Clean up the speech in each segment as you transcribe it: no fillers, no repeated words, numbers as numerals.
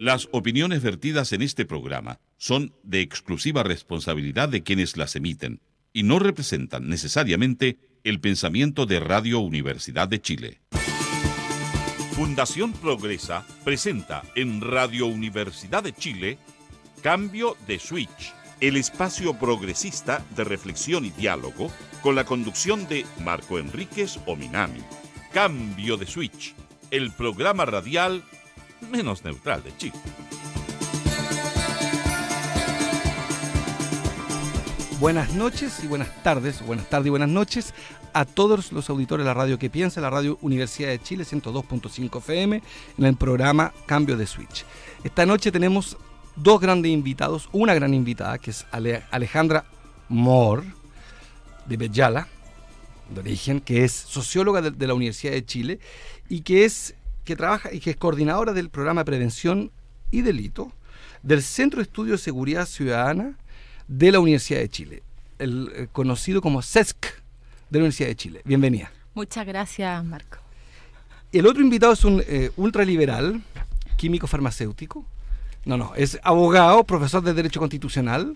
Las opiniones vertidas en este programa son de exclusiva responsabilidad de quienes las emiten y no representan necesariamente el pensamiento de Radio Universidad de Chile. Fundación Progresa presenta en Radio Universidad de Chile Cambio de Switch, el espacio progresista de reflexión y diálogo con la conducción de Marco Enríquez Ominami. Cambio de Switch, el programa radial menos neutral de Chile. Buenas noches y buenas tardes, y buenas noches a todos los auditores de la radio que piensa, la Radio Universidad de Chile 102.5 FM, en el programa Cambio de Switch. Esta noche tenemos dos grandes invitados, una gran invitada que es Alejandra Mohr, de Bellala, de origen, que es socióloga de la Universidad de Chile y que trabaja y que es coordinadora del programa de Prevención y Delito del Centro de Estudios de Seguridad Ciudadana de la Universidad de Chile, el conocido como CESC de la Universidad de Chile. Bienvenida. Muchas gracias, Marco. El otro invitado es un ultraliberal, químico farmacéutico. Es abogado, profesor de Derecho Constitucional,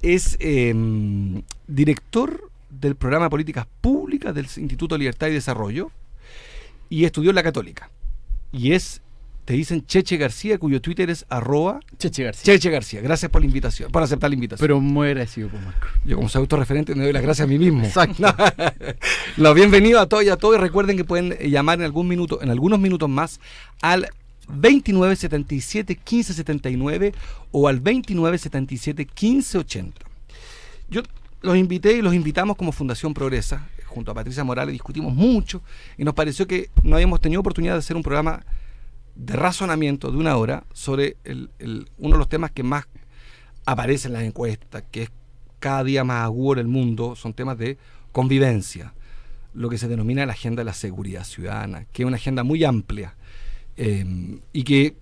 es director del programa de Políticas Públicas del Instituto de Libertad y Desarrollo y estudió en la Católica. Y te dicen Cheche García, cuyo Twitter es @Cheche García. Gracias por la invitación, por aceptar la invitación. Pero muy agradecido, Marco. Yo como soy autorreferente me doy las gracias a mí mismo. Exacto. Bienvenido a todos y a todos, y recuerden que pueden llamar en algunos minutos más al 2977 1579 o al 2977 1580. Yo los invité y los invitamos como Fundación Progresa, junto a Patricia Morales, discutimos mucho y nos pareció que no habíamos tenido oportunidad de hacer un programa de razonamiento de una hora sobre uno de los temas que más aparece en las encuestas, que es cada día más agudo en el mundo, son temas de convivencia, lo que se denomina la agenda de la seguridad ciudadana, que es una agenda muy amplia y que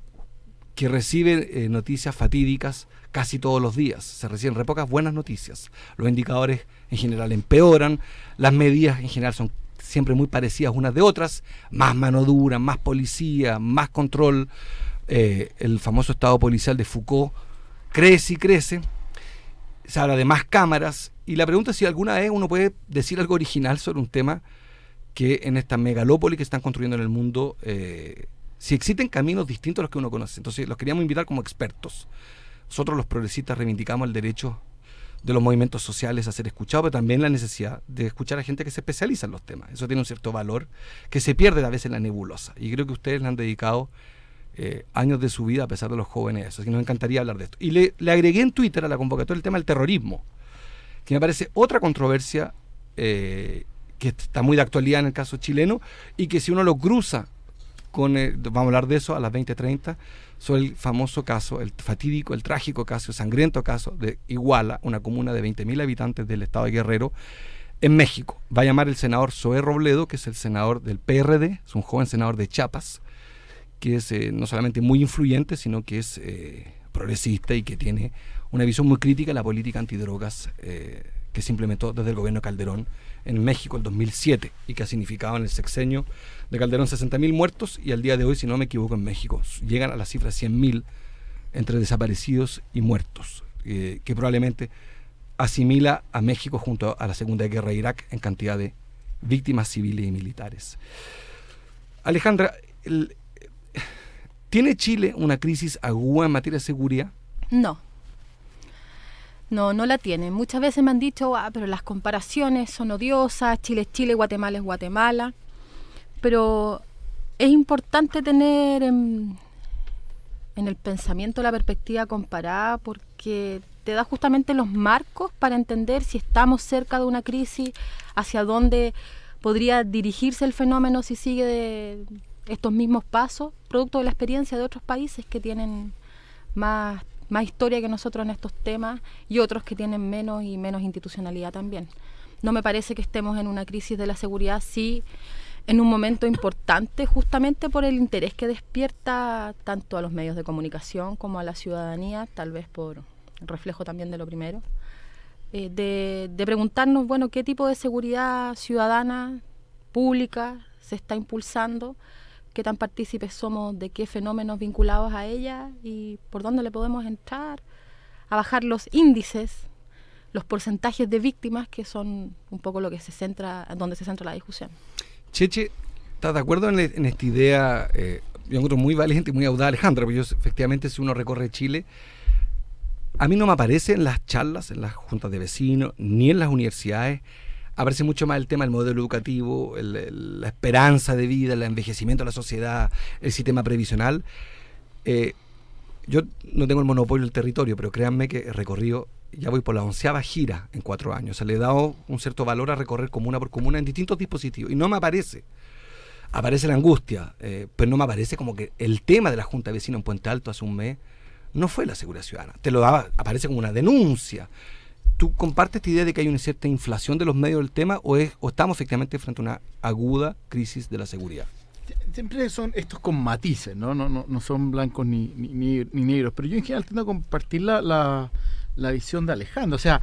recibe noticias fatídicas casi todos los días. Se reciben re pocas buenas noticias. Los indicadores en general empeoran, las medidas en general son siempre muy parecidas unas de otras, más mano dura, más policía, más control. El famoso estado policial de Foucault crece y crece. Se habla de más cámaras y la pregunta es si alguna vez uno puede decir algo original sobre un tema que en esta megalópoli que están construyendo en el mundo, si existen caminos distintos a los que uno conoce. Entonces los queríamos invitar como expertos. Nosotros los progresistas reivindicamos el derecho de los movimientos sociales a ser escuchados, pero también la necesidad de escuchar a gente que se especializa en los temas. Eso tiene un cierto valor que se pierde a veces en la nebulosa. Y creo que ustedes le han dedicado años de su vida, a pesar de los jóvenes, eso. Así que nos encantaría hablar de esto. Y le agregué en Twitter a la convocatoria el tema del terrorismo, que me parece otra controversia que está muy de actualidad en el caso chileno y que si uno lo cruza vamos a hablar de eso a las 20:30, sobre el famoso caso, el fatídico, el trágico caso, el sangriento caso de Iguala, una comuna de 20.000 habitantes del estado de Guerrero, en México. Va a llamar el senador Zoé Robledo, que es el senador del PRD, es un joven senador de Chiapas, que es no solamente muy influyente, sino que es progresista y que tiene una visión muy crítica de la política antidrogas que se implementó desde el gobierno de Calderón en México en 2007 y que ha significado en el sexenio de Calderón 60.000 muertos y al día de hoy, si no me equivoco, en México llegan a la cifra 100.000 entre desaparecidos y muertos, que probablemente asimila a México junto a la Segunda Guerra de Irak en cantidad de víctimas civiles y militares. Alejandra, ¿tiene Chile una crisis aguda en materia de seguridad? No la tiene. Muchas veces me han dicho, pero las comparaciones son odiosas, Chile es Chile, Guatemala es Guatemala. Pero es importante tener en el pensamiento la perspectiva comparada porque te da justamente los marcos para entender si estamos cerca de una crisis, hacia dónde podría dirigirse el fenómeno si sigue de estos mismos pasos, producto de la experiencia de otros países que tienen más historia que nosotros en estos temas y otros que tienen menos y menos institucionalidad también. No me parece que estemos en una crisis de la seguridad, sí, en un momento importante justamente por el interés que despierta tanto a los medios de comunicación como a la ciudadanía, tal vez por reflejo también de lo primero, de preguntarnos, qué tipo de seguridad ciudadana, pública, se está impulsando, qué tan partícipes somos de qué fenómenos vinculados a ella y por dónde le podemos entrar, a bajar los índices, los porcentajes de víctimas, que son un poco lo que donde se centra la discusión. Cheche, ¿estás de acuerdo en esta idea? Yo encuentro muy valiente y muy audaz, Alejandra, porque efectivamente, si uno recorre Chile, a mí no me aparece en las charlas, en las juntas de vecinos, ni en las universidades, aparece mucho más el tema del modelo educativo, la esperanza de vida, el envejecimiento de la sociedad, el sistema previsional. Yo no tengo el monopolio del territorio, pero créanme que he recorrido, ya voy por la 11ª gira en 4 años. O sea, le he dado un cierto valor a recorrer comuna por comuna en distintos dispositivos. Y no me aparece. Aparece la angustia, pero no me aparece como que el tema de la Junta de Vecinos en Puente Alto hace un mes no fue la seguridad ciudadana. Te lo daba, aparece como una denuncia. ¿Tú compartes esta idea de que hay una cierta inflación de los medios del tema o estamos efectivamente frente a una aguda crisis de la seguridad? Siempre son estos con matices, no son blancos ni negros, pero yo en general tiendo a compartir la visión de Alejandro. O sea,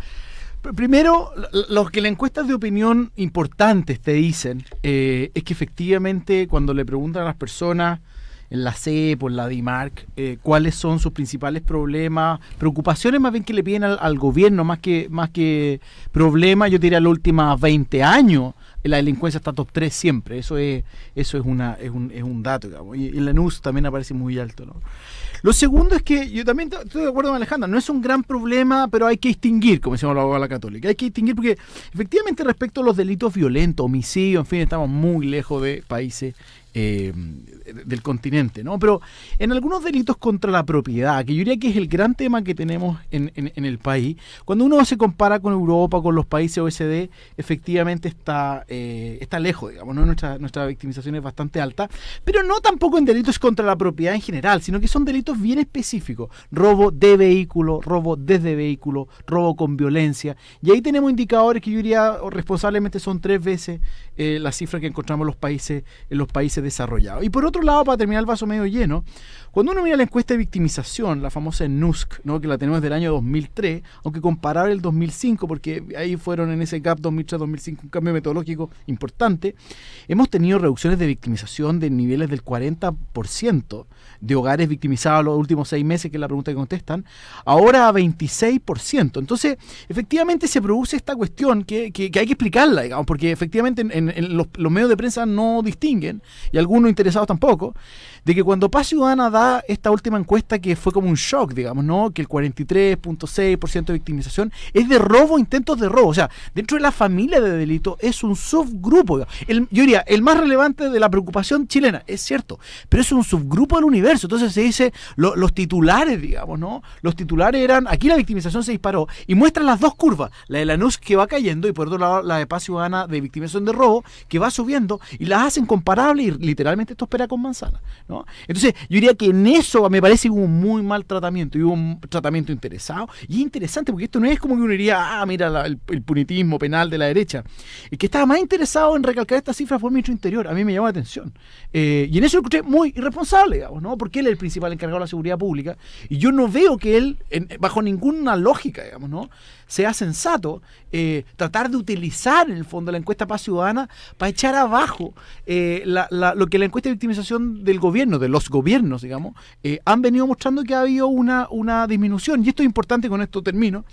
primero, lo que las encuestas de opinión importantes te dicen es que efectivamente cuando le preguntan a las personas en la CEP o en la DIMARC cuáles son sus principales problemas, preocupaciones más bien que le piden al gobierno, más que problemas, yo diría los últimos 20 años, la delincuencia está top 3 siempre, eso es un dato, digamos, y en la NUS también aparece muy alto, ¿no? Lo segundo es que yo también estoy de acuerdo con Alejandra, no es un gran problema, pero hay que distinguir, como decimos los abogados de la Católica, hay que distinguir porque efectivamente respecto a los delitos violentos, homicidios, en fin, estamos muy lejos de países del continente, ¿no? Pero en algunos delitos contra la propiedad, que yo diría que es el gran tema que tenemos en el país, cuando uno se compara con Europa, con los países OECD, efectivamente está lejos, digamos, ¿no? Nuestra victimización es bastante alta, pero no tampoco en delitos contra la propiedad en general, sino que son delitos bien específicos: robo de vehículo, robo desde vehículo, robo con violencia, y ahí tenemos indicadores que yo diría responsablemente son 3 veces la cifra que encontramos en los países desarrollados. Y por otro lado, para terminar el vaso medio lleno, cuando uno mira la encuesta de victimización, la famosa NUSC, ¿no? Que la tenemos desde el año 2003, aunque comparar el 2005, porque ahí fueron en ese gap 2003-2005 un cambio metodológico importante, hemos tenido reducciones de victimización de niveles del 40% de hogares victimizados los últimos 6 meses, que es la pregunta que contestan, ahora a 26%. Entonces, efectivamente se produce esta cuestión que hay que explicarla, digamos, porque efectivamente en los medios de prensa no distinguen, y algunos interesados tampoco, de que cuando Paz Ciudadana da esta última encuesta, que fue como un shock, digamos, ¿no? Que el 43.6% de victimización es de robo, intentos de robo. O sea, dentro de la familia de delito es un subgrupo. Yo diría, el más relevante de la preocupación chilena, es cierto, pero es un subgrupo del universo. Entonces se dice, los titulares, digamos, ¿no? Los titulares eran, aquí la victimización se disparó, y muestran las dos curvas, la de la NUS que va cayendo, y por otro lado la de Paz Ciudadana de victimización de robo, que va subiendo, y las hacen comparables, y literalmente esto espera con manzana, ¿no? Entonces, yo diría que en eso me parece que hubo un muy mal tratamiento, y hubo un tratamiento interesado, y es interesante porque esto no es como que uno diría, mira el punitismo penal de la derecha. El que estaba más interesado en recalcar esta cifra fue el ministro Interior, a mí me llamó la atención. Y en eso lo encontré muy irresponsable, digamos, ¿no? Porque él es el principal encargado de la seguridad pública, y yo no veo que él, bajo ninguna lógica, digamos, ¿no?, sea sensato tratar de utilizar en el fondo la encuesta Paz Ciudadana para echar abajo lo que la encuesta de victimización del gobierno, de los gobiernos, digamos, han venido mostrando que ha habido una disminución. Y esto es importante, con esto termino,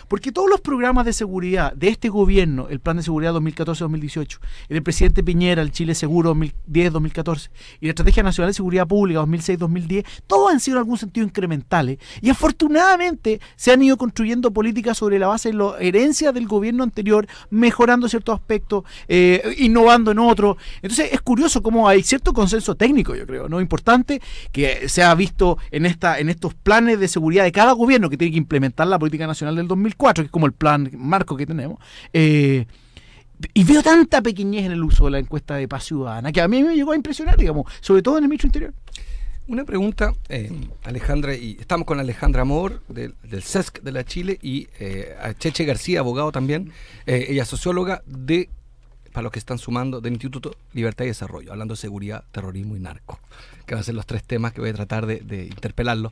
porque todos los programas de seguridad de este gobierno, el Plan de Seguridad 2014-2018, el del presidente Piñera, el Chile Seguro 2010-2014, y la Estrategia Nacional de Seguridad Pública 2006-2010, todos han sido en algún sentido incrementales, y afortunadamente se han ido construyendo políticas sobre la base de la herencia del gobierno anterior, mejorando ciertos aspectos, innovando en otros. Entonces es curioso cómo hay cierto consenso técnico, yo creo, ¿no?, importante, que se ha visto en estos planes de seguridad de cada gobierno que tiene que implementar la política nacional del 2004, que es como el plan marco que tenemos, y veo tanta pequeñez en el uso de la encuesta de Paz Ciudadana que a mí me llegó a impresionar, digamos, sobre todo en el ministro Interior. Una pregunta, Alejandra, y estamos con Alejandra Amor del CESC de la Chile, y a Cheche García, abogado también, ella es socióloga para los que están sumando, del Instituto Libertad y Desarrollo, hablando de seguridad, terrorismo y narco, que van a ser los 3 temas que voy a tratar de interpelarlo.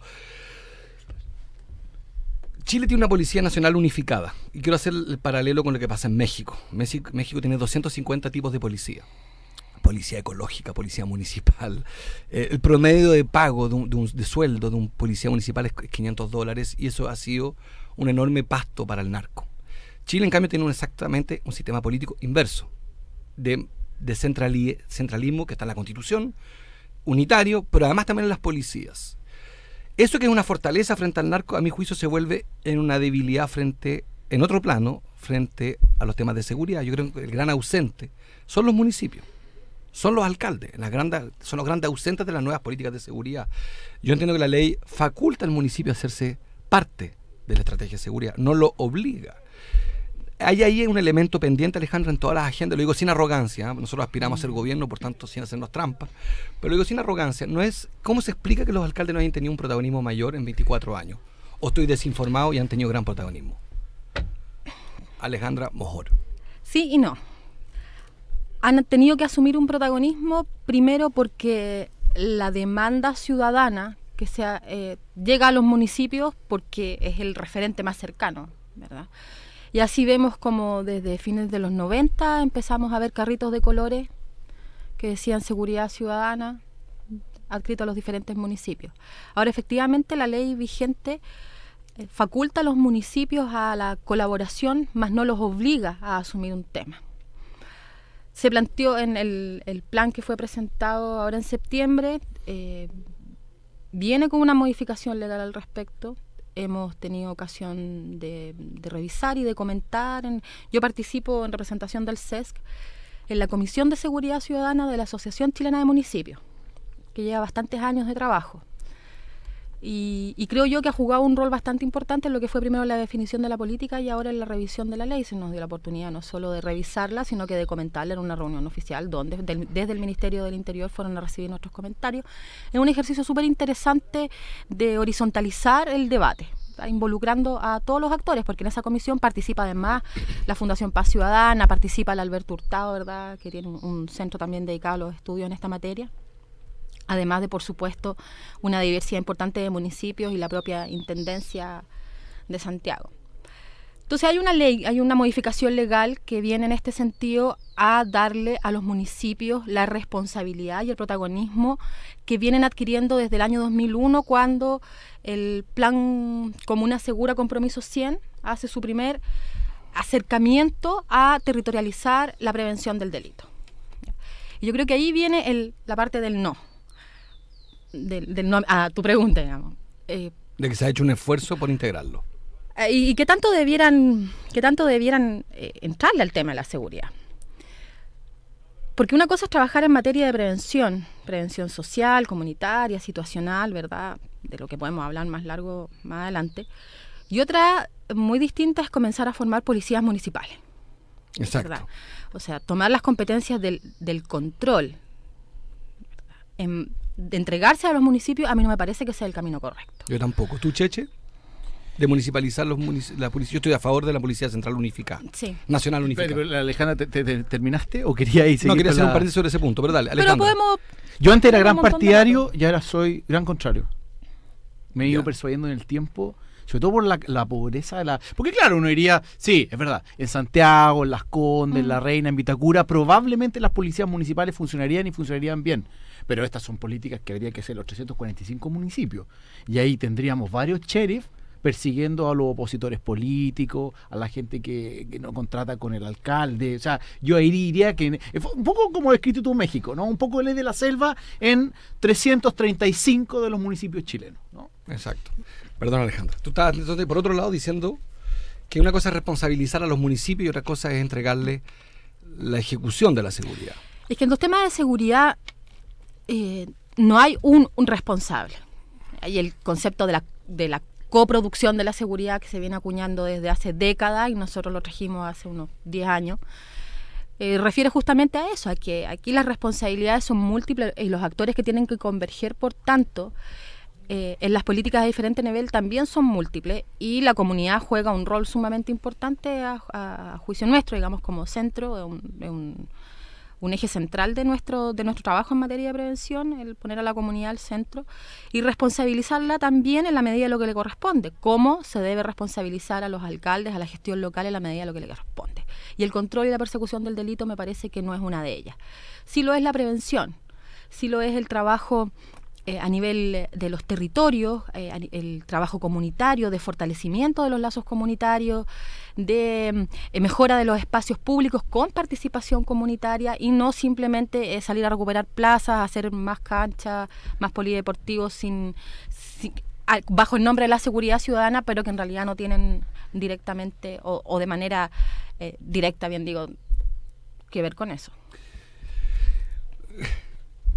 Chile tiene una Policía Nacional unificada, y quiero hacer el paralelo con lo que pasa en México. México tiene 250 tipos de policía. policía ecológica, policía municipal. El promedio de pago de sueldo de un policía municipal es $500 y eso ha sido un enorme pasto para el narco. Chile, en cambio, tiene exactamente un sistema político inverso, de centralismo que está en la Constitución, unitario, pero además también en las policías. Eso que es una fortaleza frente al narco, a mi juicio se vuelve en una debilidad en otro plano, frente a los temas de seguridad. Yo creo que el gran ausente son los municipios, son los alcaldes, son los grandes ausentes de las nuevas políticas de seguridad. Yo entiendo que la ley faculta al municipio a hacerse parte de la estrategia de seguridad, no lo obliga. Hay ahí un elemento pendiente, Alejandra, en todas las agendas. Lo digo sin arrogancia, ¿eh? Nosotros aspiramos a ser gobierno, por tanto, sin hacernos trampas. Pero lo digo sin arrogancia. No es ¿cómo se explica que los alcaldes no hayan tenido un protagonismo mayor en 24 años? ¿O estoy desinformado y han tenido gran protagonismo? Alejandra Mojor. Sí y no. Han tenido que asumir un protagonismo primero porque la demanda ciudadana que llega a los municipios porque es el referente más cercano, ¿verdad? Y así vemos como desde fines de los 90 empezamos a ver carritos de colores que decían seguridad ciudadana, adscritos a los diferentes municipios. Ahora, efectivamente, la ley vigente faculta a los municipios a la colaboración, mas no los obliga a asumir un tema. Se planteó en el plan que fue presentado ahora en septiembre, viene con una modificación legal al respecto. Hemos tenido ocasión de revisar y de comentar. Yo participo en representación del CESC en la Comisión de Seguridad Ciudadana de la Asociación Chilena de Municipios, que lleva bastantes años de trabajo. Y creo yo que ha jugado un rol bastante importante en lo que fue primero la definición de la política y ahora en la revisión de la ley. Se nos dio la oportunidad no solo de revisarla, sino que de comentarla en una reunión oficial donde desde el Ministerio del Interior fueron a recibir nuestros comentarios. Es un ejercicio súper interesante de horizontalizar el debate, involucrando a todos los actores, porque en esa comisión participa además la Fundación Paz Ciudadana, participa el Alberto Hurtado, ¿verdad?, que tiene un centro también dedicado a los estudios en esta materia. Además de, por supuesto, una diversidad importante de municipios y la propia Intendencia de Santiago. Entonces hay una ley, hay una modificación legal que viene en este sentido a darle a los municipios la responsabilidad y el protagonismo que vienen adquiriendo desde el año 2001, cuando el Plan Comuna Segura Compromiso 100 hace su primer acercamiento a territorializar la prevención del delito. Y yo creo que ahí viene la parte del no. Del no a tu pregunta, digamos. De que se ha hecho un esfuerzo por integrarlo. Y que tanto debieran entrarle al tema de la seguridad. Porque una cosa es trabajar en materia de prevención social, comunitaria, situacional, ¿verdad?, de lo que podemos hablar más adelante. Y otra muy distinta es comenzar a formar policías municipales. Exacto. ¿Verdad? O sea, tomar las competencias del control, de entregarse a los municipios, a mí no me parece que sea el camino correcto. Yo tampoco. ¿Tú, Cheche? De municipalizar la policía. Yo estoy a favor de la Policía Central unificada. Sí. Nacional unificada. Pero, Alejandra, ¿te terminaste o quería ir? No, quería hacer un paréntesis sobre ese punto, pero dale, Alejandra. Pero podemos... Yo antes era gran partidario y ahora soy gran contrario. Me he ido persuadiendo en el tiempo, sobre todo por la pobreza de la... Porque claro, uno diría, sí, es verdad, en Santiago, en Las Condes, en La Reina, en Vitacura, probablemente las policías municipales funcionarían y funcionarían bien. Pero estas son políticas que habría que hacer los 345 municipios. Y ahí tendríamos varios sheriffs persiguiendo a los opositores políticos, a la gente que no contrata con el alcalde. O sea, yo ahí diría que un poco como lo escrito tú México, ¿no? Un poco de ley de la selva en 335 de los municipios chilenos, ¿no? Exacto. Perdón, Alejandra. Tú estabas entonces, por otro lado, diciendo que una cosa es responsabilizar a los municipios y otra cosa es entregarle la ejecución de la seguridad. Es que en los temas de seguridad no hay un responsable. Hay el concepto de la coproducción de la seguridad que se viene acuñando desde hace décadas y nosotros lo trajimos hace unos 10 años. Refiere justamente a eso, a que aquí las responsabilidades son múltiples y los actores que tienen que converger, por tanto, en las políticas de diferente nivel también son múltiples y la comunidad juega un rol sumamente importante a juicio nuestro, digamos, como centro, un eje central de nuestro trabajo en materia de prevención, el poner a la comunidad al centro y responsabilizarla también en la medida de lo que le corresponde. Cómo se debe responsabilizar a los alcaldes, a la gestión local en la medida de lo que le corresponde. Y el control y la persecución del delito me parece que no es una de ellas. Sí lo es la prevención, sí lo es el trabajo a nivel de los territorios, el trabajo comunitario, de fortalecimiento de los lazos comunitarios, de mejora de los espacios públicos con participación comunitaria y no simplemente salir a recuperar plazas, hacer más canchas, más polideportivos bajo el nombre de la seguridad ciudadana, pero que en realidad no tienen directamente o de manera directa, bien digo, que ver con eso.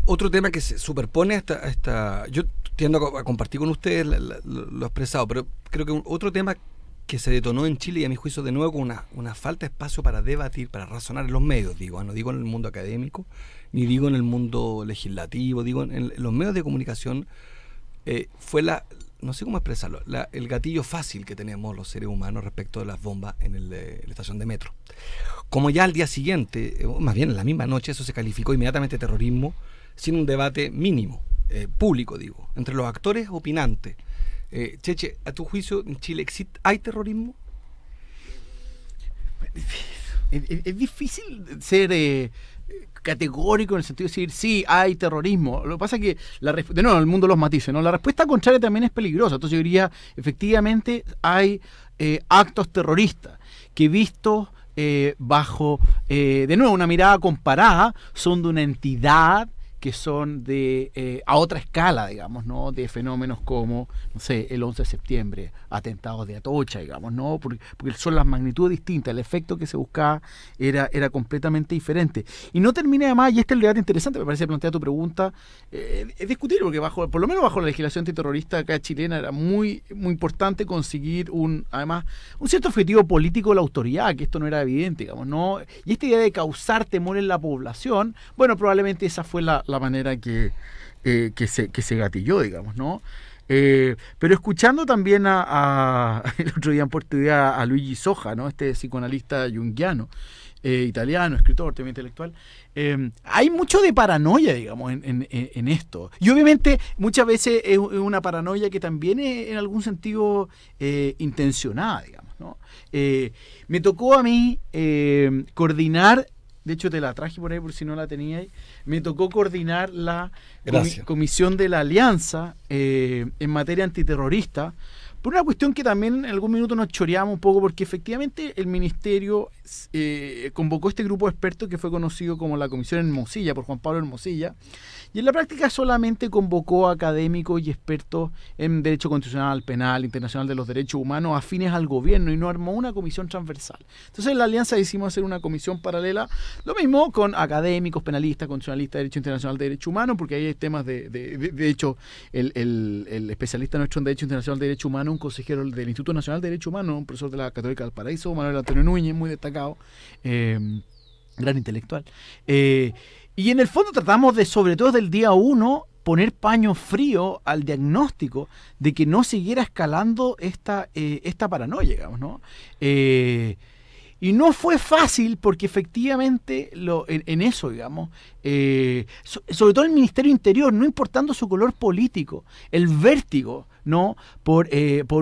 Otro tema que se superpone a esta yo tiendo a compartir con ustedes lo expresado, pero creo que otro tema que se detonó en Chile, y a mi juicio de nuevo con una falta de espacio para debatir, para razonar en los medios, digo, no digo en el mundo académico, ni digo en el mundo legislativo, digo en los medios de comunicación, fue no sé cómo expresarlo, el gatillo fácil que tenemos los seres humanos respecto de las bombas en la estación de metro. Como ya al día siguiente, más bien en la misma noche, eso se calificó inmediatamente de terrorismo, sin un debate mínimo, público, digo, entre los actores opinantes. Cheche, a tu juicio, en Chile ¿hay terrorismo? Es difícil ser categórico en el sentido de decir sí, hay terrorismo. Lo que pasa es que, de nuevo, el mundo los matices, ¿no? La respuesta contraria también es peligrosa. Entonces yo diría, efectivamente, hay actos terroristas que vistos bajo, de nuevo, una mirada comparada, son de una entidad que son a otra escala, digamos, ¿no? De fenómenos como, no sé, el 11 de septiembre, atentados de Atocha, digamos, ¿no? Porque son las magnitudes distintas, el efecto que se buscaba era completamente diferente. Y no termina además, y este es el debate interesante, me parece plantear tu pregunta, es discutible, porque por lo menos bajo la legislación antiterrorista acá chilena era muy, muy importante conseguir además, un cierto objetivo político de la autoridad, que esto no era evidente, digamos, ¿no? Y esta idea de causar temor en la población, bueno, probablemente esa fue la manera que se gatilló, digamos, ¿no? Pero escuchando también el otro día en Puerto Día a Luigi Soja, ¿no? Este psicoanalista junguiano, italiano, escritor, también intelectual, hay mucho de paranoia, digamos, en esto. Y obviamente muchas veces es una paranoia que también es en algún sentido intencionada, digamos, ¿no? Me tocó a mí coordinar. De hecho, te la traje por ahí por si no la teníais. Me tocó coordinar la comisión de la Alianza en materia antiterrorista, por una cuestión que también en algún minuto nos choreamos un poco, porque efectivamente el Ministerio convocó este grupo de expertos que fue conocido como la Comisión Hermosilla, por Juan Pablo Hermosilla, y en la práctica solamente convocó a académicos y expertos en Derecho Constitucional, Penal, Internacional de los Derechos Humanos afines al gobierno, y no armó una comisión transversal. Entonces en la Alianza decidimos hacer una comisión paralela, lo mismo con académicos, penalistas, constitucionalistas, Derecho Internacional de Derechos Humanos, porque ahí hay temas de hecho, el especialista nuestro en Derecho Internacional de Derechos Humanos, un consejero del Instituto Nacional de Derechos Humanos, un profesor de la Católica del Paraíso, Manuel Antonio Núñez, muy destacado, gran intelectual. Y en el fondo tratamos de, sobre todo del día 1, poner paño frío al diagnóstico de que no siguiera escalando esta paranoia, digamos, ¿no? Y no fue fácil porque efectivamente en eso, digamos, sobre todo el Ministerio Interior, no importando su color político, el vértigo, ¿no? Por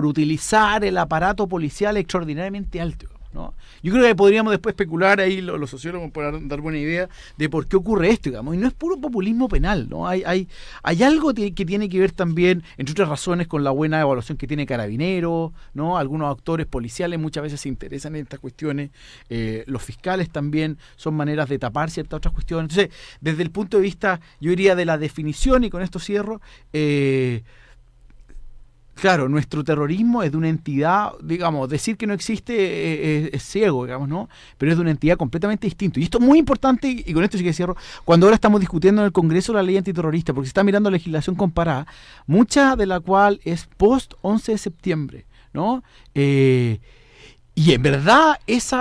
utilizar el aparato policial extraordinariamente alto, ¿no? Yo creo que podríamos después especular ahí, los sociólogos pueden dar buena idea de por qué ocurre esto, digamos, y no es puro populismo penal, ¿no? Hay algo que tiene que ver también, entre otras razones, con la buena evaluación que tiene Carabineros, ¿no? Algunos actores policiales muchas veces se interesan en estas cuestiones, los fiscales también son maneras de tapar ciertas otras cuestiones. Entonces, desde el punto de vista, yo diría, de la definición, y con esto cierro, claro, nuestro terrorismo es de una entidad, digamos, decir que no existe es ciego, digamos, ¿no? Pero es de una entidad completamente distinta. Y esto es muy importante, y con esto sí que cierro, cuando ahora estamos discutiendo en el Congreso la ley antiterrorista, porque se está mirando legislación comparada, mucha de la cual es post 11 de septiembre, ¿no? Y en verdad,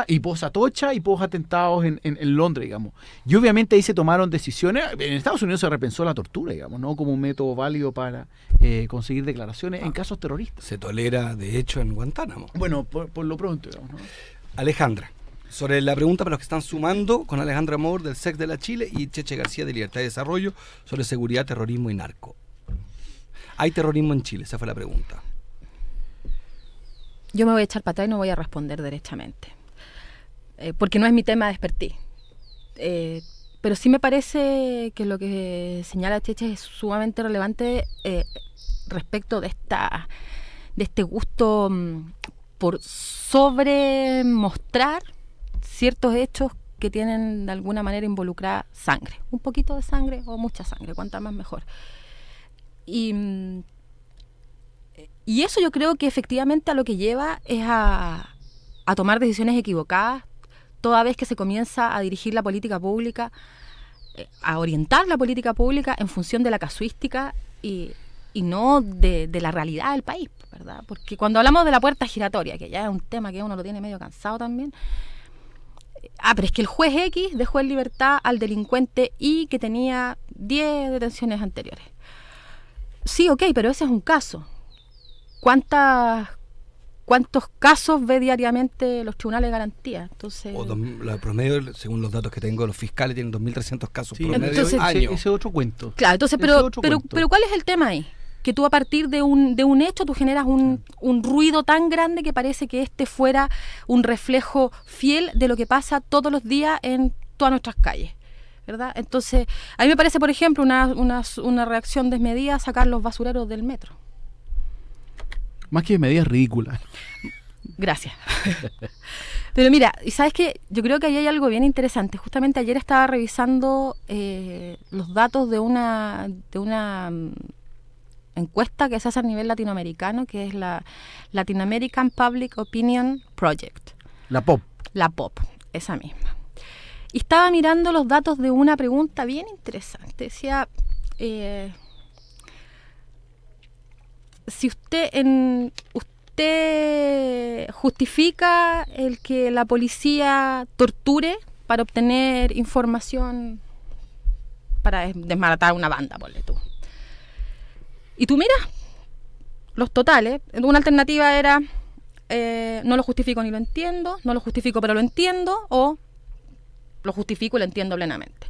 y post Atocha y post atentados en Londres, digamos. Y obviamente ahí se tomaron decisiones. En Estados Unidos se repensó la tortura, digamos, ¿no? Como un método válido para conseguir declaraciones en casos terroristas. Se tolera, de hecho, en Guantánamo. Bueno, por lo pronto, digamos, ¿no? Alejandra, sobre la pregunta para los que están sumando, con Alejandra Moore del SEC de la Chile y Cheche García de Libertad y Desarrollo, sobre seguridad, terrorismo y narco. ¿Hay terrorismo en Chile? Esa fue la pregunta. Yo me voy a echar para atrás y no voy a responder derechamente. porque no es mi tema de expertise. Pero sí me parece que lo que señala Cheche es sumamente relevante respecto de este gusto por sobremostrar ciertos hechos que tienen de alguna manera involucrada sangre. Un poquito de sangre o mucha sangre, cuanta más mejor. Y eso yo creo que efectivamente a lo que lleva es a tomar decisiones equivocadas toda vez que se comienza a dirigir la política pública, a orientar la política pública en función de la casuística y no de la realidad del país, ¿verdad? Porque cuando hablamos de la puerta giratoria, que ya es un tema que uno lo tiene medio cansado también, pero es que el juez X dejó en libertad al delincuente Y que tenía 10 detenciones anteriores. Sí, ok, pero ese es un caso. ¿Cuántos casos ve diariamente los tribunales de garantía? Entonces, la promedio, según los datos que tengo, los fiscales tienen 2.300 casos promedio entonces, año. Ese otro cuento. Claro, entonces, pero ¿cuál es el tema ahí? Que tú a partir de un hecho tú generas un ruido tan grande que parece que este fuera un reflejo fiel de lo que pasa todos los días en todas nuestras calles, ¿verdad? Entonces, a mí me parece, por ejemplo, una reacción desmedida sacar los basureros del metro. Más que medidas ridículas. Gracias. Pero mira, y sabes que yo creo que ahí hay algo bien interesante. Justamente ayer estaba revisando los datos de una encuesta que se hace a nivel latinoamericano, que es la Latin American Public Opinion Project. La POP. La POP, esa misma. Y estaba mirando los datos de una pregunta bien interesante. Decía, si usted justifica el que la policía torture para obtener información para desbaratar una banda, ponle tú. Y tú miras los totales. Una alternativa era no lo justifico ni lo entiendo, no lo justifico pero lo entiendo, o lo justifico y lo entiendo plenamente.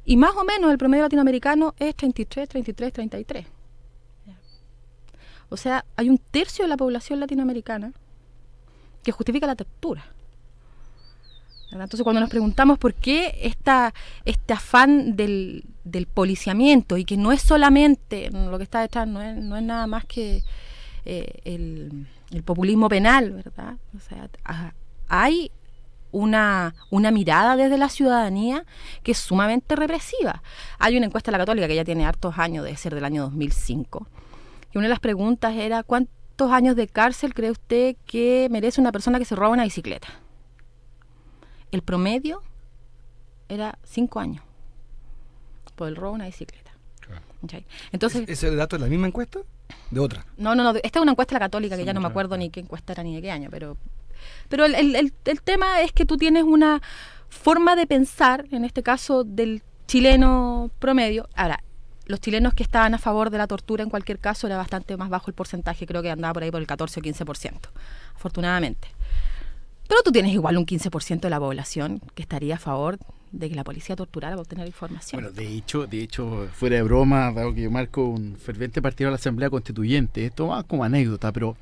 Y más o menos el promedio latinoamericano es 33, 33, 33. O sea, hay un tercio de la población latinoamericana que justifica la tortura, ¿verdad? Entonces, cuando nos preguntamos por qué este afán del policiamiento, y que no es solamente lo que está detrás, no es nada más que el populismo penal, ¿verdad? O sea, hay una mirada desde la ciudadanía que es sumamente represiva. Hay una encuesta de la Católica que ya tiene hartos años, debe ser del año 2005, y una de las preguntas era: ¿cuántos años de cárcel cree usted que merece una persona que se roba una bicicleta? El promedio era 5 años por el robo de una bicicleta. Claro. ¿Okay? Entonces, ¿ese dato es la misma encuesta? ¿De otra? No, esta es una encuesta de la Católica, que ya no me acuerdo ni qué encuesta era ni de qué año, pero el tema es que tú tienes una forma de pensar, en este caso del chileno promedio. Ahora, los chilenos que estaban a favor de la tortura en cualquier caso era bastante más bajo el porcentaje, creo que andaba por ahí por el 14 o 15%, afortunadamente. Pero tú tienes igual un 15% de la población que estaría a favor de que la policía torturara para obtener información. Bueno, de hecho, fuera de broma, dado que yo marco un ferviente partidario de la Asamblea Constituyente, esto va como anécdota, pero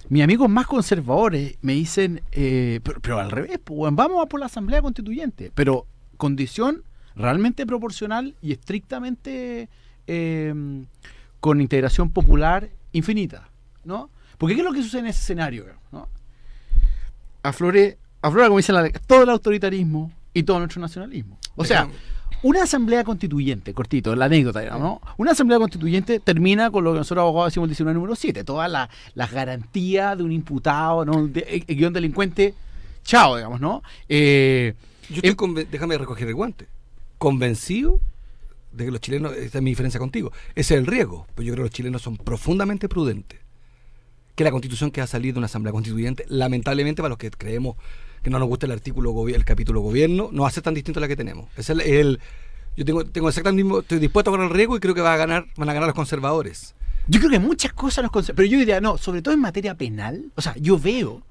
mis amigos más conservadores me dicen, pero al revés, pues, vamos a por la Asamblea Constituyente, pero condición realmente proporcional y estrictamente con integración popular infinita, ¿no? Porque ¿qué es lo que sucede en ese escenario, ¿no? Aflora, como dicen todo el autoritarismo y todo nuestro nacionalismo. O sea, una asamblea constituyente, cortito, la anécdota, ¿no? Una asamblea constituyente termina con lo que nosotros abogados decimos el 19 número 7, todas las garantías de un imputado, ¿no? El guión delincuente, chao, digamos, ¿no? Yo estoy déjame recoger el guante. Convencido de que los chilenos, esta es mi diferencia contigo, ese es el riesgo, pero yo creo que los chilenos son profundamente prudentes. Que la constitución que va a salir de una asamblea constituyente, lamentablemente para los que creemos que no nos gusta el capítulo gobierno, no va a ser tan distinto a la que tenemos. Yo tengo exactamente el mismo, estoy dispuesto a correr el riesgo y creo que van a ganar los conservadores. Yo creo que muchas cosas pero yo diría, no, sobre todo en materia penal, o sea, yo veo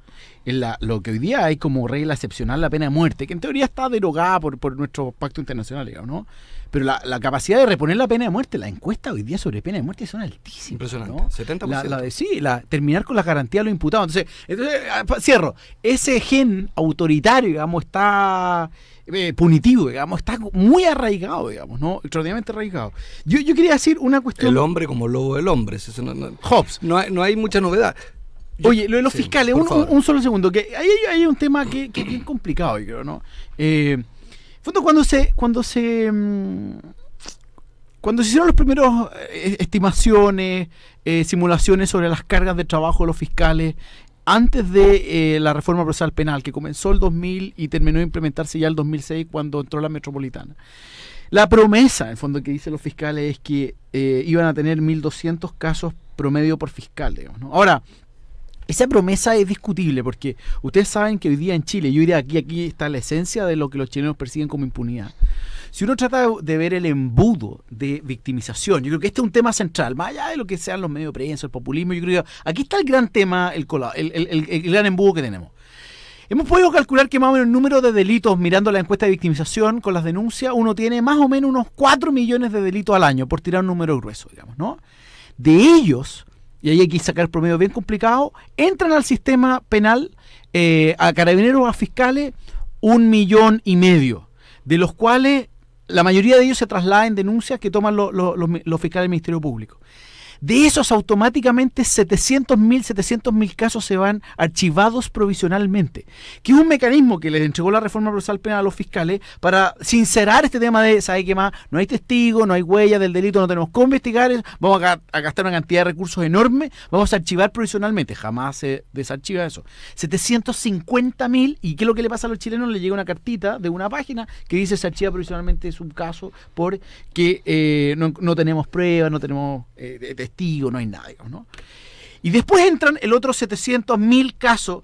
lo que hoy día hay como regla excepcional, la pena de muerte, que en teoría está derogada por nuestro pacto internacional, digamos, ¿no? Pero la capacidad de reponer la pena de muerte, la encuesta hoy día sobre pena de muerte son altísimas. Impresionante, ¿no? 70%. Terminar con la garantía de los imputados. Entonces, cierro, ese gen autoritario, digamos, está punitivo, digamos, está muy arraigado, digamos, ¿no? Extraordinariamente arraigado. Yo quería decir una cuestión. El hombre como lobo del hombre. Eso Hobbes. No hay mucha novedad. Oye, lo de los fiscales, un solo segundo, que hay un tema que es bien complicado, yo creo, ¿no? Cuando se hicieron las primeras estimaciones, simulaciones sobre las cargas de trabajo de los fiscales, antes de la reforma procesal penal, que comenzó el 2000 y terminó de implementarse ya el 2006 cuando entró la metropolitana. La promesa, en el fondo, que dicen los fiscales es que iban a tener 1.200 casos promedio por fiscal, digamos, ¿no? Ahora, esa promesa es discutible porque ustedes saben que hoy día en Chile, yo diría aquí está la esencia de lo que los chilenos persiguen como impunidad. Si uno trata de ver el embudo de victimización, yo creo que este es un tema central, más allá de lo que sean los medios de prensa, el populismo, yo creo que aquí está el gran tema, el gran embudo que tenemos. Hemos podido calcular que más o menos el número de delitos, mirando la encuesta de victimización con las denuncias, uno tiene más o menos unos 4 millones de delitos al año, por tirar un número grueso, digamos, ¿no? De ellos, y ahí hay que sacar promedio bien complicado, entran al sistema penal a carabineros o a fiscales 1,5 millones, de los cuales la mayoría de ellos se traslada en denuncias que toman los fiscales del Ministerio Público. De esos, automáticamente 700.000 casos se van archivados provisionalmente, que es un mecanismo que les entregó la reforma procesal penal a los fiscales para sincerar este tema de, ¿sabe qué más? No hay testigos, no hay huellas del delito, no tenemos cómo investigar, vamos a gastar una cantidad de recursos enorme, vamos a archivar provisionalmente, jamás se desarchiva eso. 750.000, ¿y qué es lo que le pasa a los chilenos? Le llega una cartita de una página que dice se archiva provisionalmente su caso porque no tenemos pruebas, no tenemos testigo, no hay nada, digamos, ¿no? Y después entran el otro 700.000 casos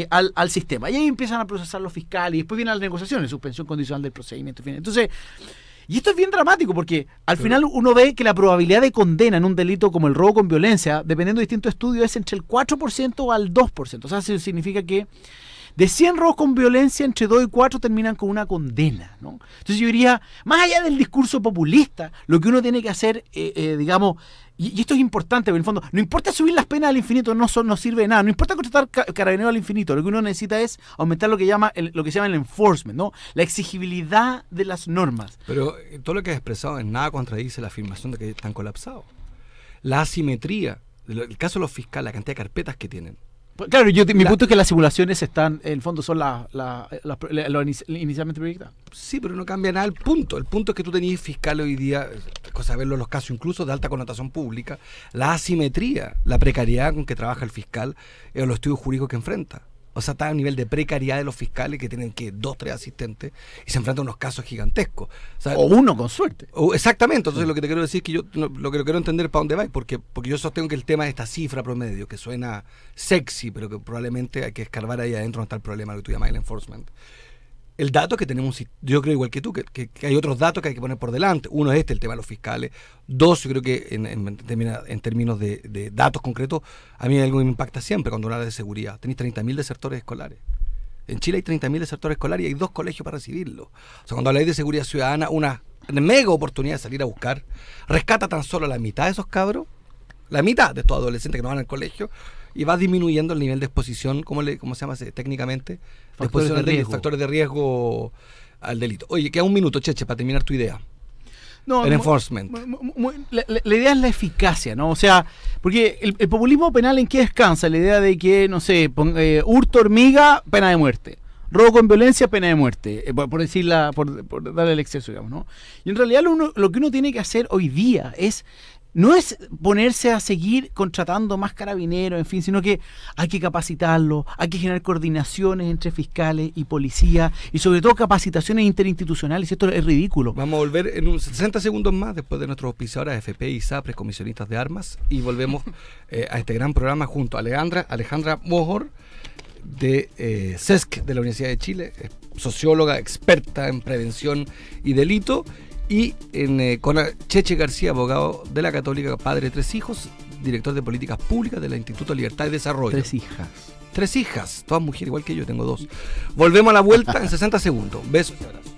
al sistema. Y ahí empiezan a procesar los fiscales y después vienen las negociaciones, suspensión condicional del procedimiento. En fin. Entonces, y esto es bien dramático porque al final uno ve que la probabilidad de condena en un delito como el robo con violencia, dependiendo de distintos estudios, es entre el 4% al 2%. O sea, eso significa que de 100 robos con violencia, entre 2 y 4 terminan con una condena, ¿no? Entonces yo diría, más allá del discurso populista, lo que uno tiene que hacer, digamos, y esto es importante, porque en el fondo, no importa subir las penas al infinito, no sirve de nada, no importa contratar carabineros al infinito, lo que uno necesita es aumentar lo que se llama el enforcement, ¿no? La exigibilidad de las normas. Pero todo lo que has expresado en nada contradice la afirmación de que están colapsados. La asimetría, el caso de los fiscales, la cantidad de carpetas que tienen. Claro, mi punto es que las simulaciones están, en el fondo son lo inicialmente proyectadas. Sí, pero no cambia nada el punto. El punto es que tú tenías fiscales hoy día, cosa de verlo en los casos incluso de alta connotación pública, la asimetría, la precariedad con que trabaja el fiscal en los estudios jurídicos que enfrenta. O sea, está a nivel de precariedad de los fiscales que tienen 2, 3 asistentes y se enfrentan a unos casos gigantescos. O uno con suerte. Exactamente. Entonces lo que te quiero decir es que yo lo que quiero entender es para dónde va, porque yo sostengo que el tema de esta cifra promedio, que suena sexy, pero que probablemente hay que escarbar ahí adentro donde está el problema, lo que tú llamas el enforcement. El dato que tenemos, yo creo igual que tú, que hay otros datos que hay que poner por delante. Uno es el tema de los fiscales. 2, yo creo que en términos de datos concretos, a mí hay algo que me impacta siempre cuando uno habla de seguridad. Tenéis 30.000 desertores escolares. En Chile hay 30.000 desertores escolares y hay 2 colegios para recibirlos. O sea, cuando habláis de seguridad ciudadana, una mega oportunidad de salir a buscar, rescata tan solo la mitad de esos cabros, la mitad de estos adolescentes que no van al colegio, y va disminuyendo el nivel de exposición, ¿cómo se llama técnicamente? Factores de riesgo al delito. Oye, queda un minuto, Cheche, para terminar tu idea. No, el enforcement. La idea es la eficacia, ¿no? O sea, porque el populismo penal, ¿en qué descansa? La idea de que, no sé, hurto hormiga, pena de muerte. Robo con violencia, pena de muerte, por darle el exceso, digamos, ¿no? Y en realidad lo que uno tiene que hacer hoy día no es ponerse a seguir contratando más carabineros, en fin, sino que hay que capacitarlos, hay que generar coordinaciones entre fiscales y policía, y sobre todo capacitaciones interinstitucionales. Esto es ridículo. Vamos a volver en unos 60 segundos más, después de nuestros auspiciadores FP, ISAPRES, comisionistas de armas, y volvemos a este gran programa junto a Alejandra Mojor, de CESC, de la Universidad de Chile, socióloga, experta en prevención y delito, y con Cheche García, abogado de la Católica, padre de 3 hijos, director de políticas públicas del Instituto Libertad y Desarrollo. 3 hijas. 3 hijas, todas mujeres, igual que yo, tengo 2. Volvemos a la vuelta en 60 segundos. Besos y abrazos.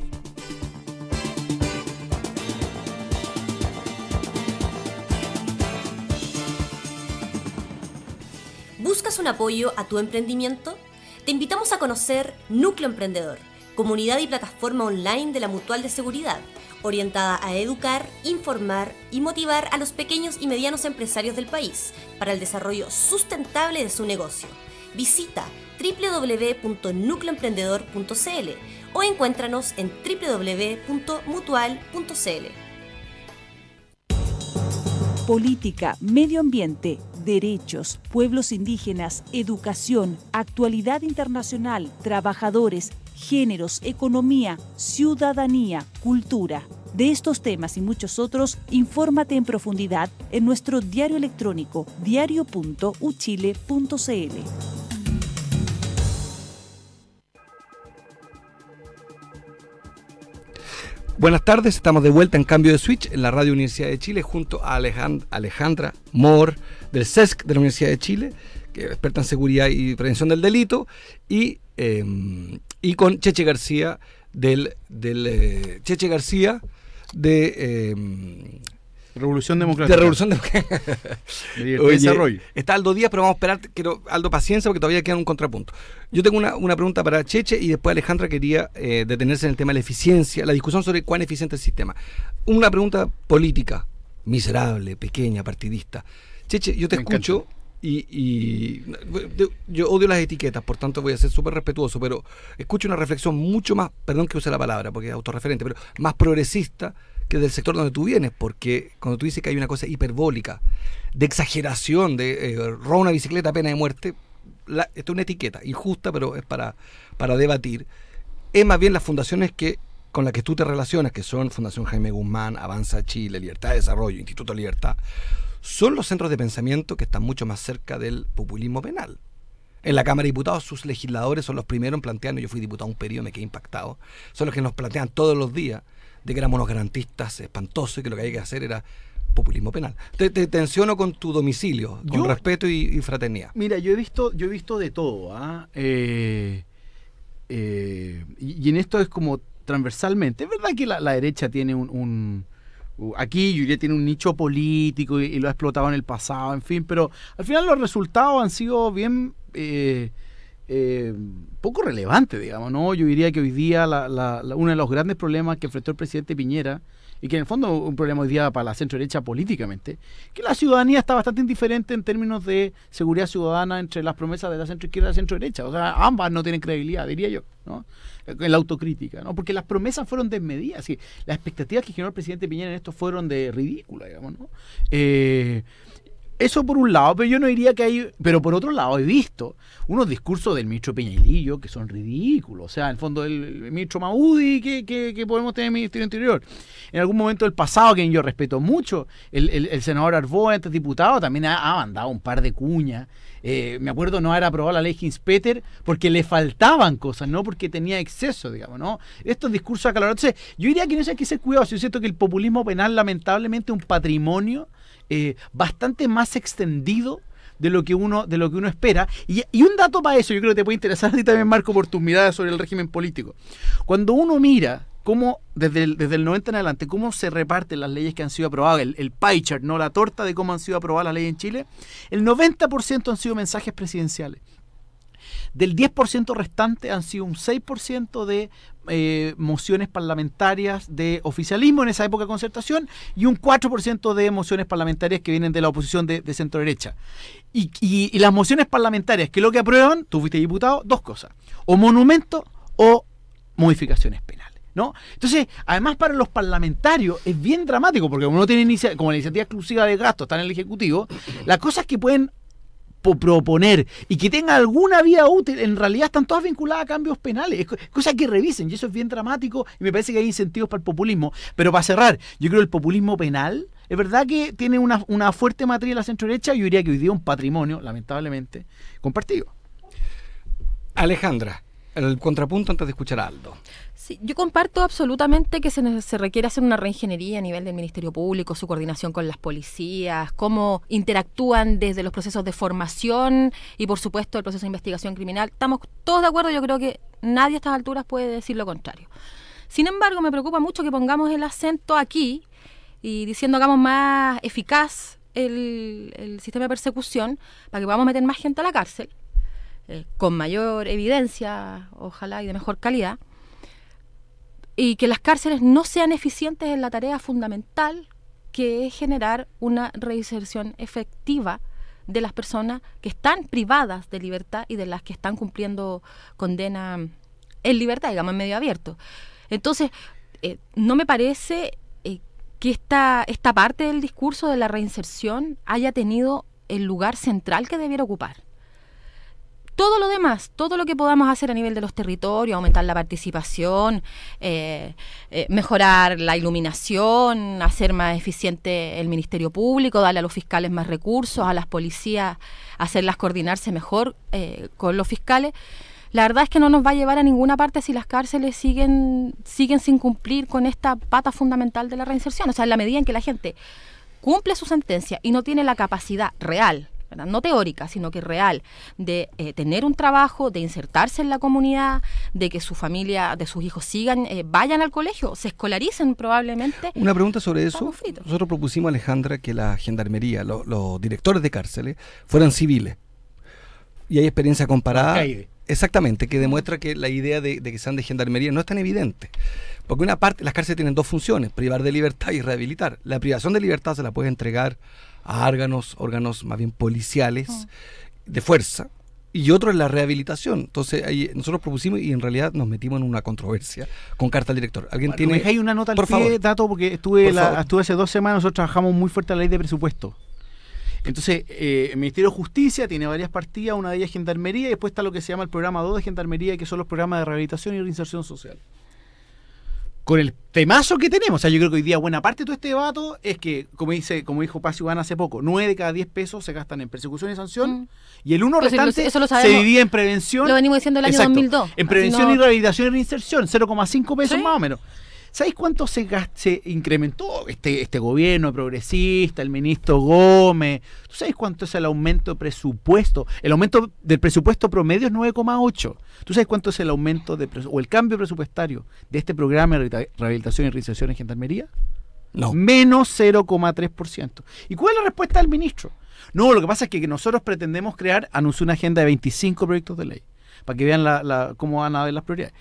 ¿Buscas un apoyo a tu emprendimiento? Te invitamos a conocer Núcleo Emprendedor, comunidad y plataforma online de la Mutual de Seguridad, orientada a educar, informar y motivar a los pequeños y medianos empresarios del país para el desarrollo sustentable de su negocio. Visita www.nucleoemprendedor.cl o encuéntranos en www.mutual.cl. Política, medio ambiente, derechos, pueblos indígenas, educación, actualidad internacional, trabajadores, géneros, economía, ciudadanía, cultura. De estos temas y muchos otros, infórmate en profundidad en nuestro diario electrónico diario.uchile.cl. Buenas tardes, estamos de vuelta en Cambio de Switch en la Radio Universidad de Chile junto a Alejandra Mohr del CESC de la Universidad de Chile, que es experta en seguridad y prevención del delito, y con Cheche García de Revolución Democrática. De Revolución Democrática. Desarrollo. Está Aldo Díaz, pero vamos a esperar, Aldo, paciencia, porque todavía queda un contrapunto. Yo tengo una pregunta para Cheche y después Alejandra quería detenerse en el tema de la eficiencia, la discusión sobre cuán eficiente es el sistema. Una pregunta política, miserable, pequeña, partidista. Cheche, yo te escucho y yo odio las etiquetas, por tanto voy a ser súper respetuoso, pero escucho una reflexión mucho más, perdón que use la palabra porque es autorreferente, pero más progresista que del sector donde tú vienes, porque cuando tú dices que hay una cosa hiperbólica, de exageración, de roba una bicicleta, pena de muerte, esto es una etiqueta injusta, pero es para debatir. Es más bien las fundaciones con las que tú te relacionas, que son Fundación Jaime Guzmán, Avanza Chile, Libertad de Desarrollo, Instituto Libertad, son los centros de pensamiento que están mucho más cerca del populismo penal. En la Cámara de Diputados, sus legisladores son los primeros en plantearnos, yo fui diputado un periodo, me quedé impactado, son los que nos plantean todos los días de que éramos unos garantistas espantosos y que lo que hay que hacer era populismo penal. Te tensiono con tu domicilio, con respeto y fraternidad. Mira, yo he visto de todo, y en esto es como transversalmente. Es verdad que la derecha tiene aquí yo diría tiene un nicho político y lo ha explotado en el pasado, en fin, pero al final los resultados han sido bien poco relevante, digamos, ¿no? Yo diría que hoy día uno de los grandes problemas que enfrentó el presidente Piñera, y que en el fondo es un problema hoy día para la centro-derecha políticamente, que la ciudadanía está bastante indiferente en términos de seguridad ciudadana entre las promesas de la centro-izquierda y la centro-derecha. O sea, ambas no tienen credibilidad, diría yo, ¿no? En la autocrítica, ¿no? Porque las promesas fueron desmedidas. ¿Sí? Las expectativas que generó el presidente Piñera en esto fueron de ridículas, digamos, ¿no? Eso por un lado, pero yo no diría que hay... Pero por otro lado, he visto unos discursos del ministro Peñailillo que son ridículos. O sea, en el fondo el ministro Maudi que podemos tener en el Ministerio Interior. En algún momento del pasado, que yo respeto mucho, el senador Arboe, antes diputado, también ha mandado un par de cuñas. Me acuerdo no haber aprobado la ley Hinspeter porque le faltaban cosas, no porque tenía exceso, digamos, ¿no? Estos discursos acalorados. Entonces, yo diría que en eso hay que ser cuidadosos. Yo siento que el populismo penal, lamentablemente, es un patrimonio bastante más extendido de lo que uno espera. Y un dato para eso, yo creo que te puede interesar a ti también, Marco, por tus miradas sobre el régimen político. Cuando uno mira cómo, desde el 90 en adelante, cómo se reparten las leyes que han sido aprobadas, el pie chart, ¿no? La torta de cómo han sido aprobadas las leyes en Chile, el 90% han sido mensajes presidenciales. Del 10% restante han sido un 6% de mociones parlamentarias de oficialismo en esa época de concertación y un 4% de mociones parlamentarias que vienen de la oposición de centro derecha. Y las mociones parlamentarias, que es lo que aprueban, tú fuiste diputado, dos cosas: o monumentos o modificaciones penales, ¿no? Entonces, además para los parlamentarios es bien dramático, porque como no tienen como la iniciativa exclusiva de gasto está en el Ejecutivo, las cosas que pueden proponer y que tengan alguna vida útil, en realidad están todas vinculadas a cambios penales, cosas que revisen, y eso es bien dramático, y me parece que hay incentivos para el populismo. Pero para cerrar, yo creo que el populismo penal es verdad que tiene una fuerte matriz en la centro-derecha, y yo diría que hoy día un patrimonio, lamentablemente, compartido. Alejandra, El contrapunto antes de escuchar a Aldo. Sí, yo comparto absolutamente que se requiere hacer una reingeniería a nivel del Ministerio Público, su coordinación con las policías, cómo interactúan desde los procesos de formación y, por supuesto, el proceso de investigación criminal. Estamos todos de acuerdo, yo creo que nadie a estas alturas puede decir lo contrario. Sin embargo, me preocupa mucho que pongamos el acento aquí y diciendo hagamos más eficaz el sistema de persecución para que podamos meter más gente a la cárcel, con mayor evidencia, ojalá, y de mejor calidad, y que las cárceles no sean eficientes en la tarea fundamental que es generar una reinserción efectiva de las personas que están privadas de libertad y de las que están cumpliendo condena en libertad, digamos, en medio abierto. Entonces, no me parece que esta parte del discurso de la reinserción haya tenido el lugar central que debiera ocupar. Todo lo demás, todo lo que podamos hacer a nivel de los territorios, aumentar la participación, mejorar la iluminación, hacer más eficiente el Ministerio Público, darle a los fiscales más recursos, a las policías, hacerlas coordinarse mejor con los fiscales. La verdad es que no nos va a llevar a ninguna parte si las cárceles siguen sin cumplir con esta pata fundamental de la reinserción. O sea, en la medida en que la gente cumple su sentencia y no tiene la capacidad real, ¿verdad?, no teórica, sino que real, de tener un trabajo, de insertarse en la comunidad, de que su familia, de sus hijos sigan, vayan al colegio, se escolaricen probablemente. Una pregunta sobre eso. Nosotros propusimos, Alejandra, que la gendarmería, los directores de cárceles, fueran civiles. Y hay experiencia comparada. Exactamente, que demuestra que la idea de que sean de gendarmería no es tan evidente. Porque una parte, las cárceles tienen dos funciones, privar de libertad y rehabilitar. La privación de libertad se la puede entregar a órganos más bien policiales, de fuerza, y otro es la rehabilitación. Entonces ahí nosotros propusimos y en realidad nos metimos en una controversia con carta al director. ¿Alguien tiene? Hay una nota al pie, Tato, porque estuve hace 2 semanas, nosotros trabajamos muy fuerte la ley de presupuesto. Entonces, el Ministerio de Justicia tiene varias partidas, una de ellas es Gendarmería, y después está lo que se llama el programa 2 de Gendarmería, que son los programas de rehabilitación y reinserción social. Con el temazo que tenemos, o sea, yo creo que hoy día buena parte de todo este debate es que, como dijo Paz Iván hace poco, 9 de cada 10 pesos se gastan en persecución y sanción, y el 1 restante se divide en prevención. Lo venimos diciendo el año 2002. En prevención y rehabilitación y reinserción, 0,5 pesos más o menos. ¿Sabéis cuánto se incrementó este gobierno progresista, el ministro Gómez? ¿Tú sabes cuánto es el aumento de presupuesto? El aumento del presupuesto promedio es 9,8. ¿Tú sabes cuánto es el aumento o el cambio presupuestario de este programa de rehabilitación y reinserción en gendarmería? No. Menos 0,3%. ¿Y cuál es la respuesta del ministro? No, lo que pasa es que nosotros pretendemos anunció una agenda de 25 proyectos de ley, para que vean cómo van a ver las prioridades.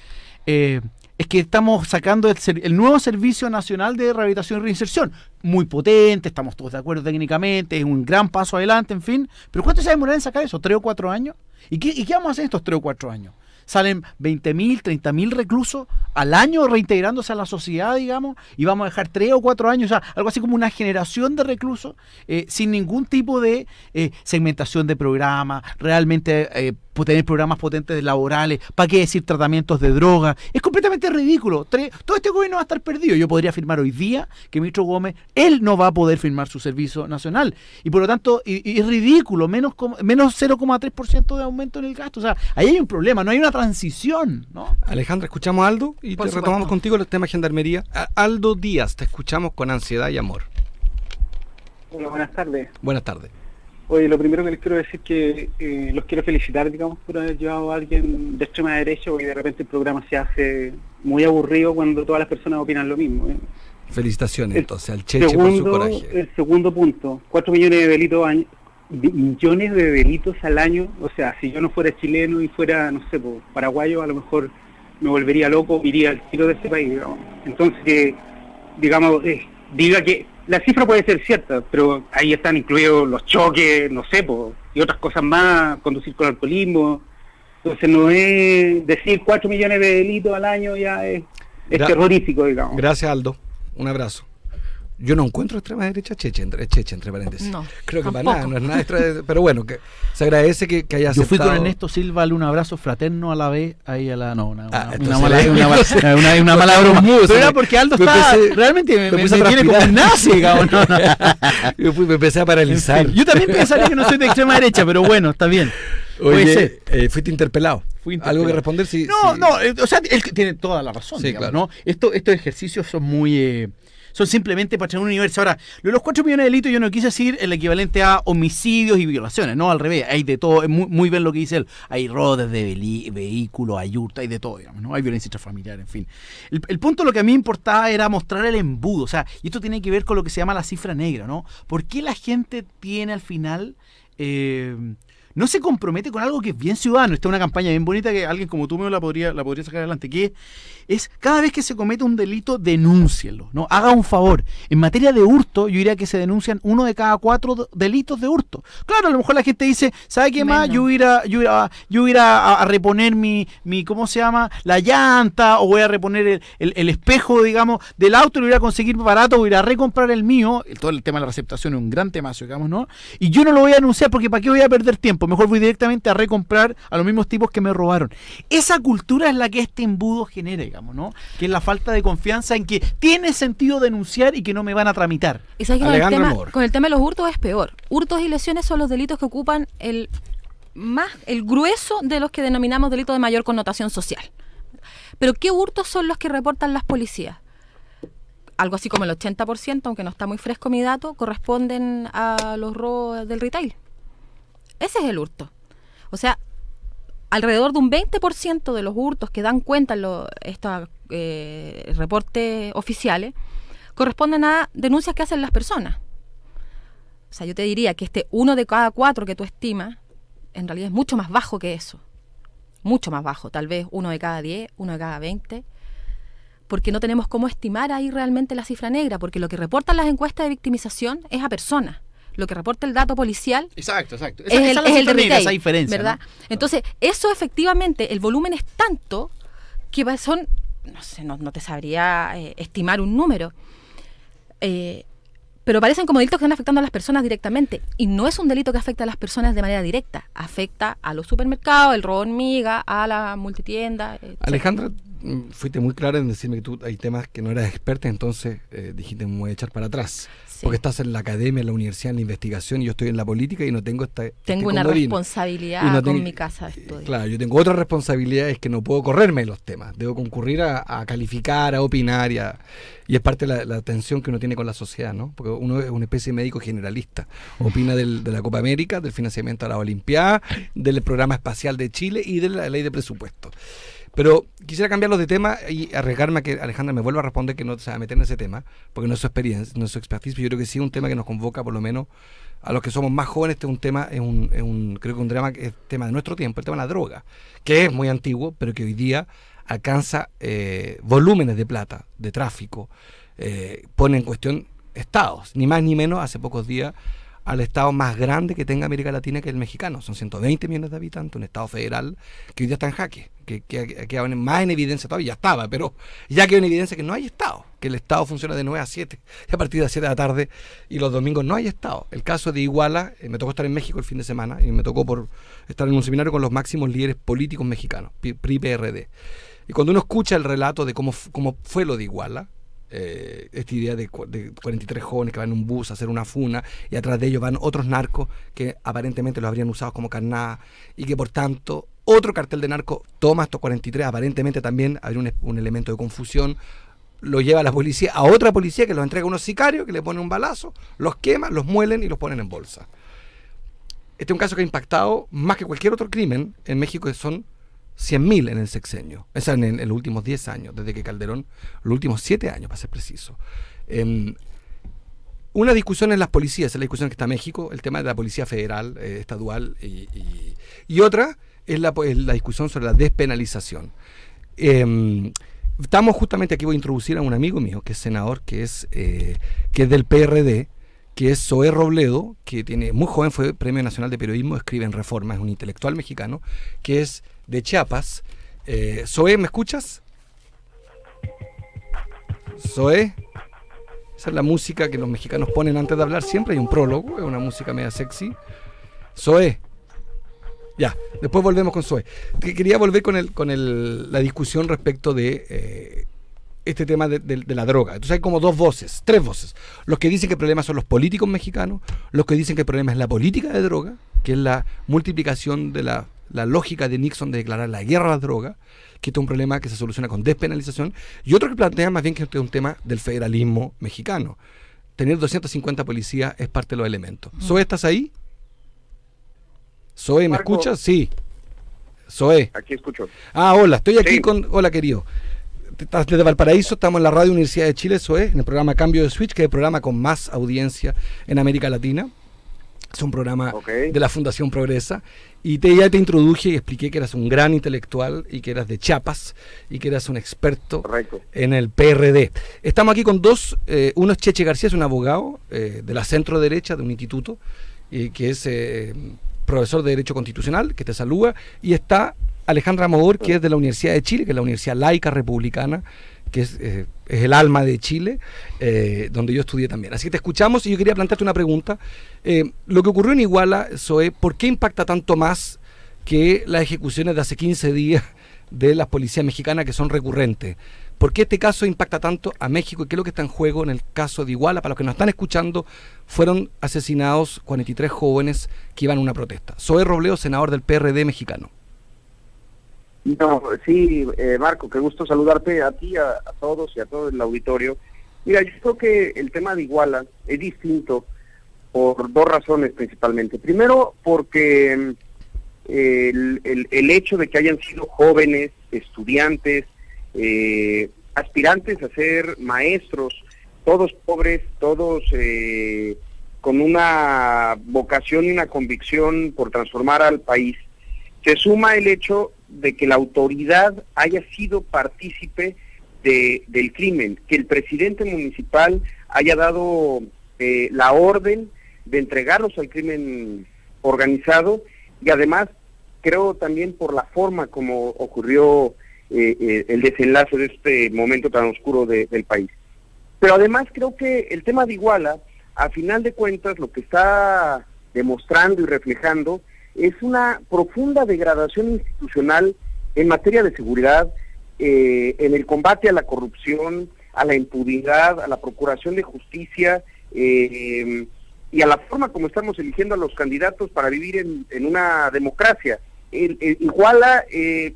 Es que estamos sacando el nuevo Servicio Nacional de Rehabilitación y Reinserción. Muy potente, estamos todos de acuerdo técnicamente, es un gran paso adelante, en fin. Pero ¿cuánto se va a demorar en sacar eso? ¿3 o 4 años? ¿Y qué vamos a hacer estos 3 o 4 años? Salen 20.000, 30.000 reclusos al año reintegrándose a la sociedad, digamos, y vamos a dejar 3 o 4 años, o sea, algo así como una generación de reclusos sin ningún tipo de segmentación de programa, realmente tener programas potentes laborales, ¿para qué decir tratamientos de droga? Es completamente ridículo. Todo este gobierno va a estar perdido. Yo podría afirmar hoy día que el ministro Gómez, él no va a poder firmar su servicio nacional, y por lo tanto es ridículo, menos 0,3% de aumento en el gasto. O sea, ahí hay un problema, no hay una transición, ¿no? Alejandra, escuchamos a Aldo y te retomamos contigo el tema gendarmería. Aldo Díaz, te escuchamos con ansiedad y amor. Hola, buenas tardes. Buenas tardes. Oye, lo primero que les quiero decir que los quiero felicitar, digamos, por haber llevado a alguien de extrema derecha, porque de repente el programa se hace muy aburrido cuando todas las personas opinan lo mismo. Felicitaciones entonces al Cheche por su coraje. El segundo punto, 4 millones de delitos al año. O sea, si yo no fuera chileno y fuera, no sé, paraguayo, a lo mejor me volvería loco, iría al tiro de este país, digamos. Entonces, digamos, diga que la cifra puede ser cierta, pero ahí están incluidos los choques, no sé, y otras cosas más, conducir con alcoholismo. Entonces no es decir 4 millones de delitos al año, ya es terrorífico, digamos. Gracias, Aldo. Un abrazo. Yo no encuentro extrema derecha Cheche entre paréntesis. No, creo que tampoco. para nada, no es nada extra, pero bueno, que se agradece que haya aceptado. Yo fui con Ernesto Silva, darle un abrazo fraterno a la vez, ahí a la... No, una mala broma. Pero era porque Aldo estaba... Realmente me tiene como un nazi, digamos. Me empecé a paralizar. En fin, yo también pensaría que no soy de extrema derecha, pero bueno, está bien. Oye, fuiste interpelado. Fui interpelado. ¿Algo que responder? Sí, o sea, él tiene toda la razón, Sí, digamos, claro. ¿no? Estos ejercicios son muy... son simplemente para tener un universo. Ahora, lo de los 4 millones de delitos yo no quise decir el equivalente a homicidios y violaciones, no, al revés, hay de todo, es muy bien lo que dice él. Hay robos de vehículos, hay hurto, hay de todo, digamos, ¿no? Hay violencia intrafamiliar, en fin. El punto, lo que a mí me importaba era mostrar el embudo, o sea, y esto tiene que ver con lo que se llama la cifra negra, ¿no? ¿Por qué la gente tiene al final... no se compromete con algo que es bien ciudadano? Esta es una campaña bien bonita que alguien como tú mismo la podría sacar adelante, que es cada vez que se comete un delito, denúncienlo, ¿no? Haga un favor. En materia de hurto, yo diría que se denuncian 1 de cada 4 delitos de hurto. Claro, a lo mejor la gente dice, ¿sabe qué más? Yo voy a ir a reponer mi ¿cómo se llama? La llanta, o voy a reponer el espejo, digamos, del auto, y lo voy a conseguir barato, voy a ir a recomprar el mío. Todo el tema de la receptación es un gran temazo, digamos, ¿no? Y yo no lo voy a denunciar porque ¿para qué voy a perder tiempo? Mejor voy directamente a recomprar a los mismos tipos que me robaron. Esa cultura es la que este embudo genera, digamos, ¿no? Que es la falta de confianza en que tiene sentido denunciar y que no me van a tramitar. Y sabes que Alejandro con el tema de los hurtos es peor. Hurtos y lesiones son los delitos que ocupan el grueso de los que denominamos delitos de mayor connotación social. Pero ¿qué hurtos son los que reportan las policías? Algo así como el 80%, aunque no está muy fresco mi dato, corresponden a los robos del retail. Ese es el hurto. O sea, alrededor de un 20% de los hurtos que dan cuenta en estos reportes oficiales corresponden a denuncias que hacen las personas. O sea, yo te diría que este 1 de cada 4 que tú estimas, en realidad es mucho más bajo que eso. Mucho más bajo, tal vez 1 de cada 10, 1 de cada 20, porque no tenemos cómo estimar ahí realmente la cifra negra, porque lo que reportan las encuestas de victimización es a personas. Lo que reporta el dato policial Exacto. es el de retail, esa diferencia, ¿verdad? ¿no? Entonces, eso efectivamente, el volumen es tanto que son, no sé, no te sabría estimar un número, pero parecen como delitos que están afectando a las personas directamente, y no es un delito que afecta a las personas de manera directa, afecta a los supermercados, el robo hormiga, a la multitienda, etc. Alejandra, fuiste muy clara en decirme que tú hay temas que no eras experta, entonces dijiste me voy a echar para atrás. Sí. Porque estás en la academia, en la universidad, en la investigación, y yo estoy en la política y no tengo Tengo una comodín. responsabilidad Y no con tengo- mi casa de estudio. Claro, yo tengo otra responsabilidad, es que no puedo correrme de los temas. Debo concurrir a calificar, a opinar, y es parte de la tensión que uno tiene con la sociedad, ¿no? Porque uno es una especie de médico generalista. Opina de la Copa América, del financiamiento a la Olimpiada, del programa espacial de Chile y de la ley de presupuesto. Pero quisiera cambiarlos de tema y arriesgarme a que Alejandra me vuelva a responder que no se va a meter en ese tema, porque no es su experiencia, no es su expertise, pero yo creo que sí es un tema que nos convoca, por lo menos a los que somos más jóvenes. Este es un tema, creo que un drama que es tema de nuestro tiempo, el tema de la droga, que es muy antiguo, pero que hoy día alcanza volúmenes de plata, de tráfico, pone en cuestión estados, ni más ni menos. Hace pocos días al estado más grande que tenga América Latina, que es el mexicano. Son 120 millones de habitantes, un estado federal que hoy día está en jaque, que queda más en evidencia todavía, ya estaba, pero ya quedó en evidencia que no hay estado, que el estado funciona de 9 a 7, y a partir de las 7 de la tarde, y los domingos no hay estado. El caso de Iguala, me tocó estar en México el fin de semana, y me tocó por estar en un seminario con los máximos líderes políticos mexicanos, PRI-PRD. Y cuando uno escucha el relato de cómo fue lo de Iguala, esta idea de 43 jóvenes que van en un bus a hacer una funa, y atrás de ellos van otros narcos que aparentemente los habrían usado como carnada, y que por tanto otro cartel de narcos toma estos 43, aparentemente también habría un elemento de confusión, lo lleva a la policía, a otra policía que los entrega a unos sicarios, que le ponen un balazo, los queman, los muelen y los ponen en bolsa. Este es un caso que ha impactado más que cualquier otro crimen en México, que son 100.000 en el sexenio, o sea, en los últimos 10 años, desde que Calderón, los últimos 7 años, para ser preciso. Una discusión en las policías, es la discusión que está en México, el tema de la policía federal, esta dual, y otra es la discusión sobre la despenalización. Estamos justamente aquí, voy a introducir a un amigo mío, que es senador, que es del PRD, que es Zoé Robledo, que muy joven, fue Premio Nacional de Periodismo, escribe en Reforma, es un intelectual mexicano, que es de Chiapas. Zoé, ¿me escuchas? Zoé, esa es la música que los mexicanos ponen antes de hablar, siempre hay un prólogo, es una música media sexy. Zoé, ya, después volvemos con Zoé. Quería volver con la discusión respecto de este tema de la droga. Entonces hay como tres voces. Los que dicen que el problema son los políticos mexicanos, los que dicen que el problema es la política de droga, que es la multiplicación de la lógica de Nixon de declarar la guerra a las drogas, que este es un problema que se soluciona con despenalización, y otro que plantea más bien que este es un tema del federalismo mexicano. Tener 250 policías es parte de los elementos. Zoe, ¿estás ahí? Zoe, ¿me Marco, escuchas? Sí. Zoe. Aquí escucho. Hola, estoy aquí Sí. Hola, querido. Estás desde Valparaíso, estamos en la Radio Universidad de Chile, Zoe, en el programa Cambio de Switch, que es el programa con más audiencia en América Latina. Es un programa de la Fundación Progresa. Y ya te introduje y expliqué que eras un gran intelectual y que eras de Chiapas y que eras un experto en el PRD. Estamos aquí con dos. Uno es Cheche García, es un abogado de la centro derecha de un instituto que es profesor de Derecho Constitucional, que te saluda. Y está Alejandra Amador, que es de la Universidad de Chile, que es la Universidad Laica Republicana, que es el alma de Chile, donde yo estudié también. Así que te escuchamos y yo quería plantearte una pregunta. Lo que ocurrió en Iguala, Zoe, ¿por qué impacta tanto más que las ejecuciones de hace 15 días de las policías mexicanas que son recurrentes? ¿Por qué este caso impacta tanto a México y qué es lo que está en juego en el caso de Iguala? Para los que nos están escuchando, fueron asesinados 43 jóvenes que iban a una protesta. Zoe Robledo, senador del PRD mexicano. No, sí, Marco, qué gusto saludarte a ti, a todos y a todo el auditorio. Mira, yo creo que el tema de Iguala es distinto por dos razones principalmente. Primero, porque el hecho de que hayan sido jóvenes, estudiantes, aspirantes a ser maestros, todos pobres, todos con una vocación y una convicción por transformar al país, se suma el hecho de que la autoridad haya sido partícipe del crimen, que el presidente municipal haya dado la orden de entregarlos al crimen organizado, y además creo también por la forma como ocurrió el desenlace de este momento tan oscuro del país. Pero además creo que el tema de Iguala, a final de cuentas, lo que está demostrando y reflejando es una profunda degradación institucional en materia de seguridad, en el combate a la corrupción, a la impunidad, a la procuración de justicia, y a la forma como estamos eligiendo a los candidatos para vivir en una democracia. Iguala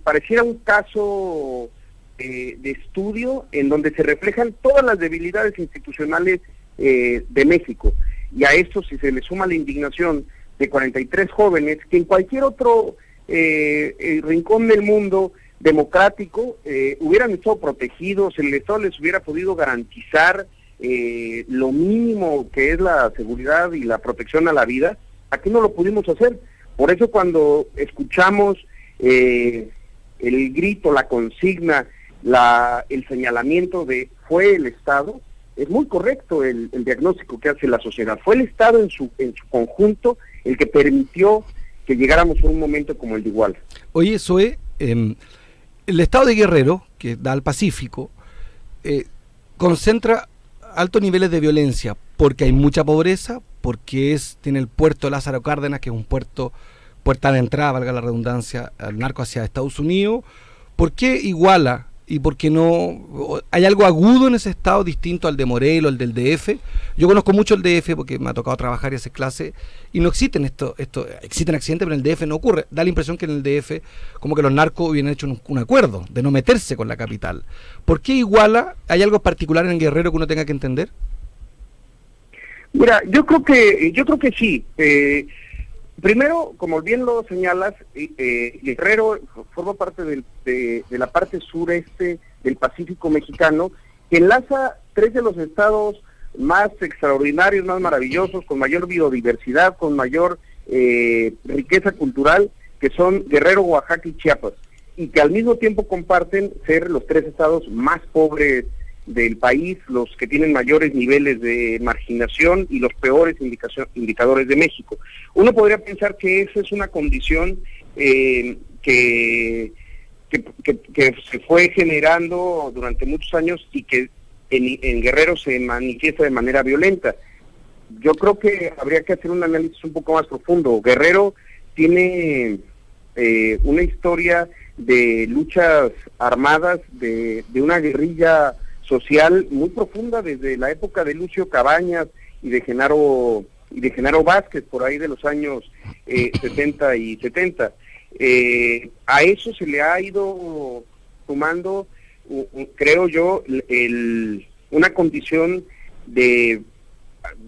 pareciera un caso de estudio en donde se reflejan todas las debilidades institucionales de México, y a esto si se le suma la indignación de 43 jóvenes que en cualquier otro rincón del mundo democrático hubieran estado protegidos, el Estado les hubiera podido garantizar lo mínimo que es la seguridad y la protección a la vida. Aquí no lo pudimos hacer. Por eso cuando escuchamos el grito, la consigna, el señalamiento de fue el Estado, es muy correcto el diagnóstico que hace la sociedad. Fue el Estado en su conjunto el que permitió que llegáramos a un momento como el de Iguala. Oye, Zoe, el Estado de Guerrero, que da al Pacífico, concentra altos niveles de violencia porque hay mucha pobreza, porque tiene el puerto Lázaro Cárdenas, que es un puerta de entrada, valga la redundancia, al narco hacia Estados Unidos. ¿Por qué Iguala? ¿Y por qué no? ¿Hay algo agudo en ese estado distinto al de Morelos, al del DF? Yo conozco mucho el DF porque me ha tocado trabajar y hacer clases, y no existen existen accidentes, pero en el DF no ocurre. Da la impresión que en el DF como que los narcos hubieran hecho un acuerdo de no meterse con la capital. ¿Por qué Iguala? ¿Hay algo particular en Guerrero que uno tenga que entender? Mira, yo creo que sí. Primero, como bien lo señalas, Guerrero forma parte de la parte sureste del Pacífico mexicano, que enlaza tres de los estados más extraordinarios, más maravillosos, con mayor biodiversidad, con mayor riqueza cultural, que son Guerrero, Oaxaca y Chiapas, y que al mismo tiempo comparten ser los tres estados más pobres del país, los que tienen mayores niveles de marginación y los peores indicadores de México. Uno podría pensar que esa es una condición que se fue generando durante muchos años y que en Guerrero se manifiesta de manera violenta. Yo creo que habría que hacer un análisis un poco más profundo. Guerrero tiene una historia de luchas armadas, de una guerrilla social muy profunda desde la época de Lucio Cabañas y de Genaro y de Genaro Vázquez, por ahí de los años 60 y 70. A eso se le ha ido sumando, creo yo, una condición de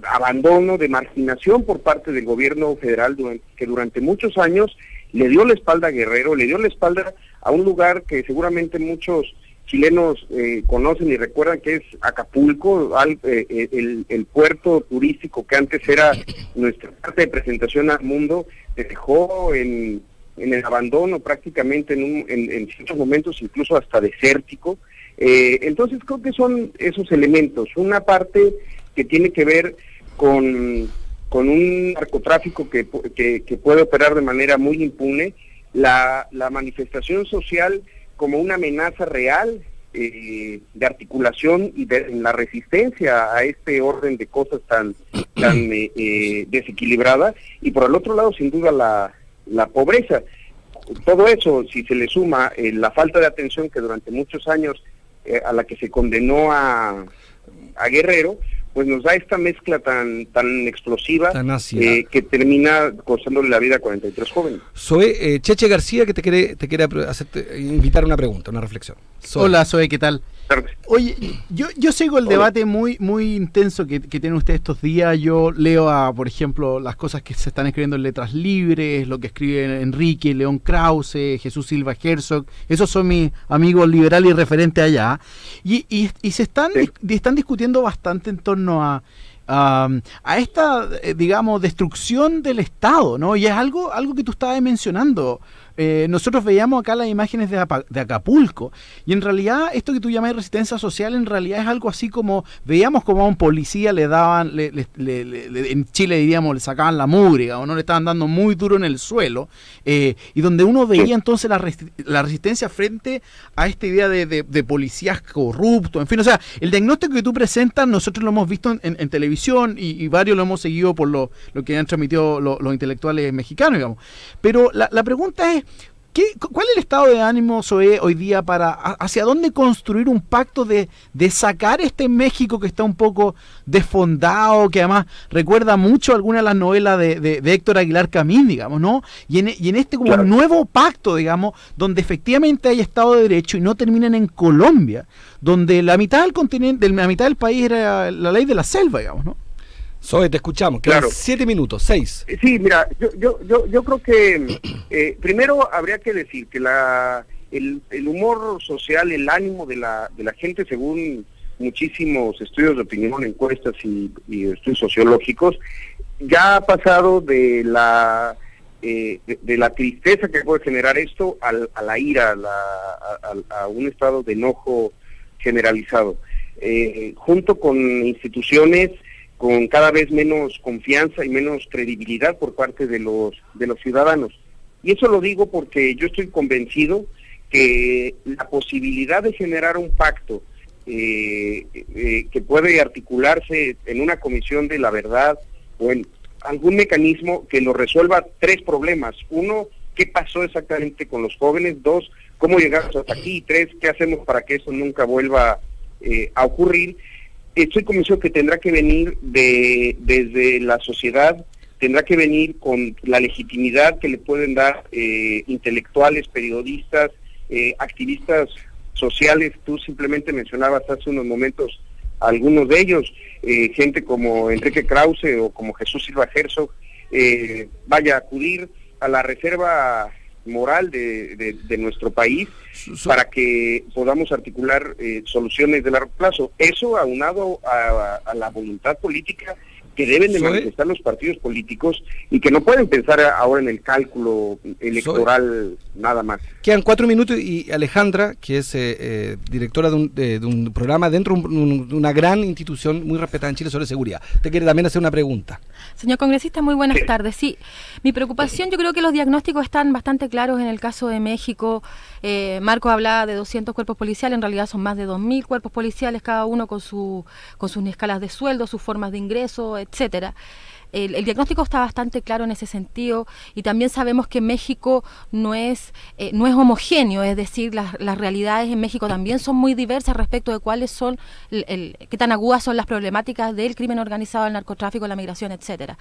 abandono, de marginación por parte del gobierno federal, que durante muchos años le dio la espalda a Guerrero, le dio la espalda a un lugar que seguramente muchos chilenos conocen y recuerdan, que es Acapulco, el puerto turístico que antes era nuestra carta de presentación al mundo, se dejó en el abandono prácticamente en ciertos momentos, incluso hasta desértico. Entonces creo que son esos elementos, una parte que tiene que ver con un narcotráfico que puede operar de manera muy impune, la manifestación social como una amenaza real de articulación y en la resistencia a este orden de cosas tan desequilibrada, y por el otro lado sin duda la pobreza. Todo eso, si se le suma la falta de atención que durante muchos años a la que se condenó a Guerrero, pues nos da esta mezcla tan explosiva, que termina costándole la vida a 43 jóvenes. Zoe, Cheche García, que te quiere invitar a una pregunta, una reflexión. Zoe. Hola, Zoe, ¿qué tal? Oye, yo sigo el debate muy intenso que tienen ustedes estos días. Yo leo, por ejemplo, las cosas que se están escribiendo en Letras Libres, lo que escribe Enrique, León Krause, Jesús Silva Herzog. Esos son mis amigos liberales y referentes allá. Y se están discutiendo bastante en torno a esta, digamos, destrucción del Estado, ¿no? Y es algo que tú estabas mencionando. Nosotros veíamos acá las imágenes de Acapulco, y en realidad esto que tú llamas resistencia social en realidad es algo así como, veíamos como a un policía le daban, en Chile diríamos, le sacaban la mugre, o no le estaban dando muy duro en el suelo, y donde uno veía entonces la resistencia frente a esta idea de policías corruptos, en fin, o sea, el diagnóstico que tú presentas nosotros lo hemos visto en televisión, y varios lo hemos seguido por lo que han transmitido los intelectuales mexicanos, digamos, pero la pregunta es, ¿cuál es el estado de ánimo, Zoe, hoy día hacia dónde construir un pacto de sacar este México que está un poco desfondado, que además recuerda mucho algunas de las novelas de Héctor Aguilar Camín, digamos, ¿no? Y en este como nuevo pacto, digamos, donde efectivamente hay Estado de Derecho y no terminan en Colombia, donde la mitad del continente, la mitad del país era la ley de la selva, digamos, ¿no? Zoe, te escuchamos. Claro. 7 minutos, 6. Sí, mira, yo creo que primero habría que decir que el humor social, el ánimo de la gente, según muchísimos estudios de opinión, encuestas y estudios sociológicos, ya ha pasado de la tristeza que puede generar esto a la ira, a un estado de enojo generalizado, junto con instituciones con cada vez menos confianza y menos credibilidad por parte de los ciudadanos. Y eso lo digo porque yo estoy convencido que la posibilidad de generar un pacto que puede articularse en una comisión de la verdad o en algún mecanismo que lo resuelva tres problemas. Uno, ¿qué pasó exactamente con los jóvenes? Dos, ¿cómo llegamos hasta aquí? Y tres, ¿qué hacemos para que eso nunca vuelva a ocurrir? Estoy convencido que tendrá que venir desde la sociedad, tendrá que venir con la legitimidad que le pueden dar intelectuales, periodistas, activistas sociales. Tú simplemente mencionabas hace unos momentos algunos de ellos, gente como Enrique Krause o como Jesús Silva Herzog, vaya a acudir a la reserva moral de nuestro país para que podamos articular soluciones de largo plazo. Eso aunado a la voluntad política que deben de manifestar los partidos políticos y que no pueden pensar ahora en el cálculo electoral nada más. Quedan 4 minutos y Alejandra, que es directora de un programa dentro de una gran institución muy respetada en Chile sobre seguridad, te quiere también hacer una pregunta. Señor congresista, muy buenas tardes. Sí, mi preocupación, yo creo que los diagnósticos están bastante claros en el caso de México. Marco hablaba de 200 cuerpos policiales, en realidad son más de 2.000 cuerpos policiales, cada uno con sus escalas de sueldo, sus formas de ingreso, etcétera. el diagnóstico está bastante claro en ese sentido, y también sabemos que México no es homogéneo, es decir, las realidades en México también son muy diversas respecto de cuáles son, qué tan agudas son las problemáticas del crimen organizado, el narcotráfico, la migración, etcétera.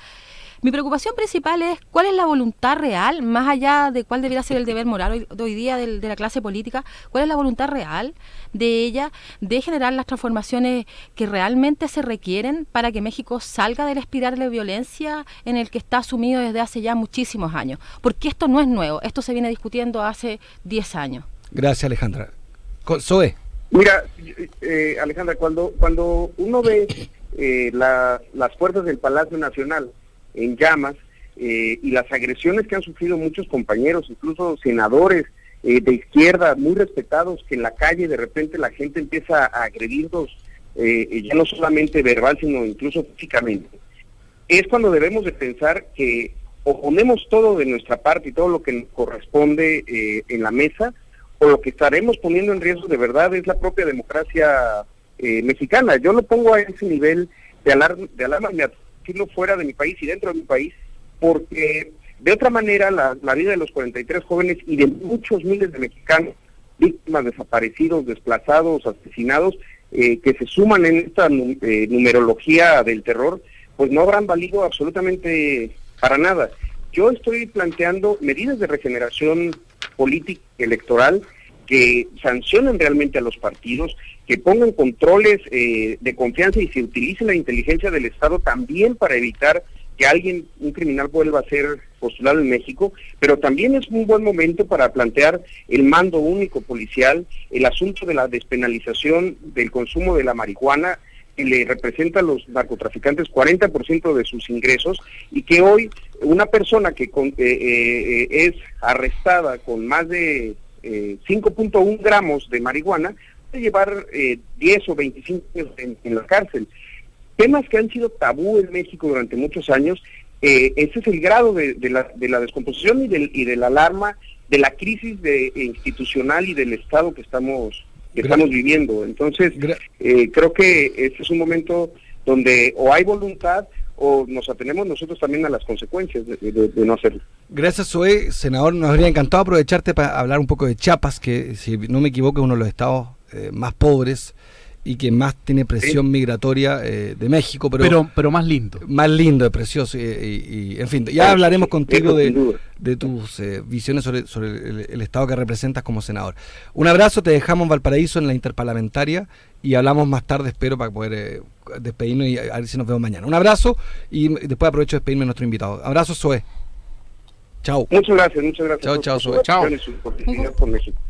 Mi preocupación principal es cuál es la voluntad real, más allá de cuál debería ser el deber moral hoy día de la clase política, cuál es la voluntad real de ella de generar las transformaciones que realmente se requieren para que México salga del espiral de violencia en el que está sumido desde hace ya muchísimos años. Porque esto no es nuevo, esto se viene discutiendo hace 10 años. Gracias, Alejandra. Zoe. Mira, Alejandra, cuando uno ve las puertas del Palacio Nacional en llamas, y las agresiones que han sufrido muchos compañeros, incluso senadores de izquierda muy respetados, que en la calle de repente la gente empieza a agredirlos, ya no solamente verbal, sino incluso físicamente, es cuando debemos de pensar que o ponemos todo de nuestra parte y todo lo que nos corresponde en la mesa, o lo que estaremos poniendo en riesgo de verdad es la propia democracia mexicana. Yo lo pongo a ese nivel de alarma fuera de mi país y dentro de mi país, porque de otra manera la vida de los 43 jóvenes y de muchos miles de mexicanos, víctimas, desaparecidos, desplazados, asesinados, que se suman en esta numerología del terror, pues no habrán valido absolutamente para nada. Yo estoy planteando medidas de regeneración política electoral que sancionen realmente a los partidos, que pongan controles de confianza y se utilice la inteligencia del Estado también para evitar que un criminal vuelva a ser postulado en México, pero también es un buen momento para plantear el mando único policial, el asunto de la despenalización del consumo de la marihuana, que le representa a los narcotraficantes 40% de sus ingresos, y que hoy una persona que es arrestada con más de 5.1 gramos de marihuana puede llevar 10 o 25 años en la cárcel. Temas que han sido tabú en México durante muchos años. Ese es el grado de la descomposición y de la alarma, de la crisis institucional y del Estado que estamos viviendo. Entonces, creo que este es un momento donde o hay voluntad o nos atenemos nosotros también a las consecuencias de no hacerlo. Gracias, Zoe. Senador, nos habría encantado aprovecharte para hablar un poco de Chiapas, que si no me equivoco es uno de los estados más pobres y que más tiene presión migratoria de México, pero más lindo. Más lindo, precioso, y en fin, ya hablaremos contigo de tus visiones sobre el Estado que representas como senador. Un abrazo, te dejamos en Valparaíso en la interparlamentaria y hablamos más tarde, espero, para poder despedirnos y a ver si nos vemos mañana. Un abrazo y después aprovecho de despedirme de nuestro invitado. Abrazo, Zoe. Chao. Muchas gracias. Chao, Zoe. Chao.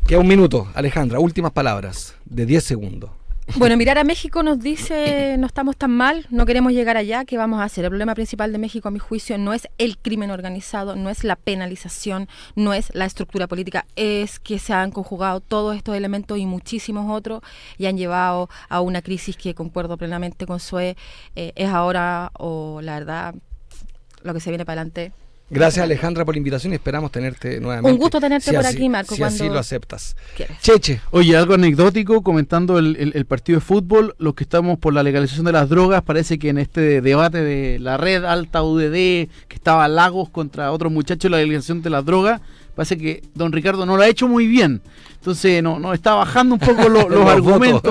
Queda un minuto, Alejandra, últimas palabras de 10 segundos. Bueno, mirar a México nos dice, no estamos tan mal, no queremos llegar allá, ¿qué vamos a hacer? El problema principal de México, a mi juicio, no es el crimen organizado, no es la penalización, no es la estructura política, es que se han conjugado todos estos elementos y muchísimos otros y han llevado a una crisis que, concuerdo plenamente con Zoe, es ahora, o la verdad, lo que se viene para adelante. Gracias, Alejandra, por la invitación y esperamos tenerte nuevamente. Un gusto tenerte por aquí, Marco. Si así lo aceptas. ¿Quieres? Cheche. Oye, algo anecdótico, comentando el partido de fútbol, los que estamos por la legalización de las drogas, parece que en este debate de la red alta UDD, que estaba Lagos contra otros muchachos, la legalización de las drogas, parece que don Ricardo no lo ha hecho muy bien. Entonces no está bajando un poco los argumentos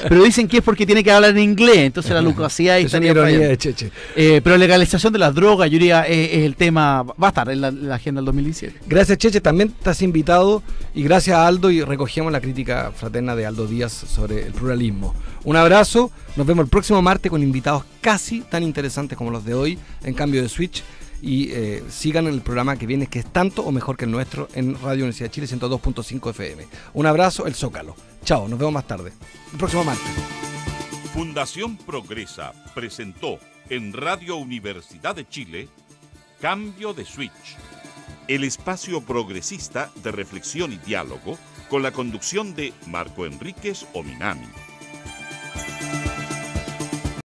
pero dicen que es porque tiene que hablar en inglés, entonces la locuacidad ahí estaría de Cheche. Pero legalización de las drogas, yo diría, es el tema, va a estar en la agenda del 2017. Gracias, Cheche, también estás invitado, y gracias a Aldo, y recogemos la crítica fraterna de Aldo Díaz sobre el pluralismo. Un abrazo, nos vemos el próximo martes con invitados casi tan interesantes como los de hoy en Cambio de Switch. Y sigan el programa que viene, que es tanto o mejor que el nuestro, en Radio Universidad de Chile 102.5 FM. Un abrazo, el Zócalo. Chao, nos vemos más tarde, el próximo martes. Fundación Progresa presentó en Radio Universidad de Chile Cambio de Switch, el espacio progresista de reflexión y diálogo con la conducción de Marco Enríquez Ominami.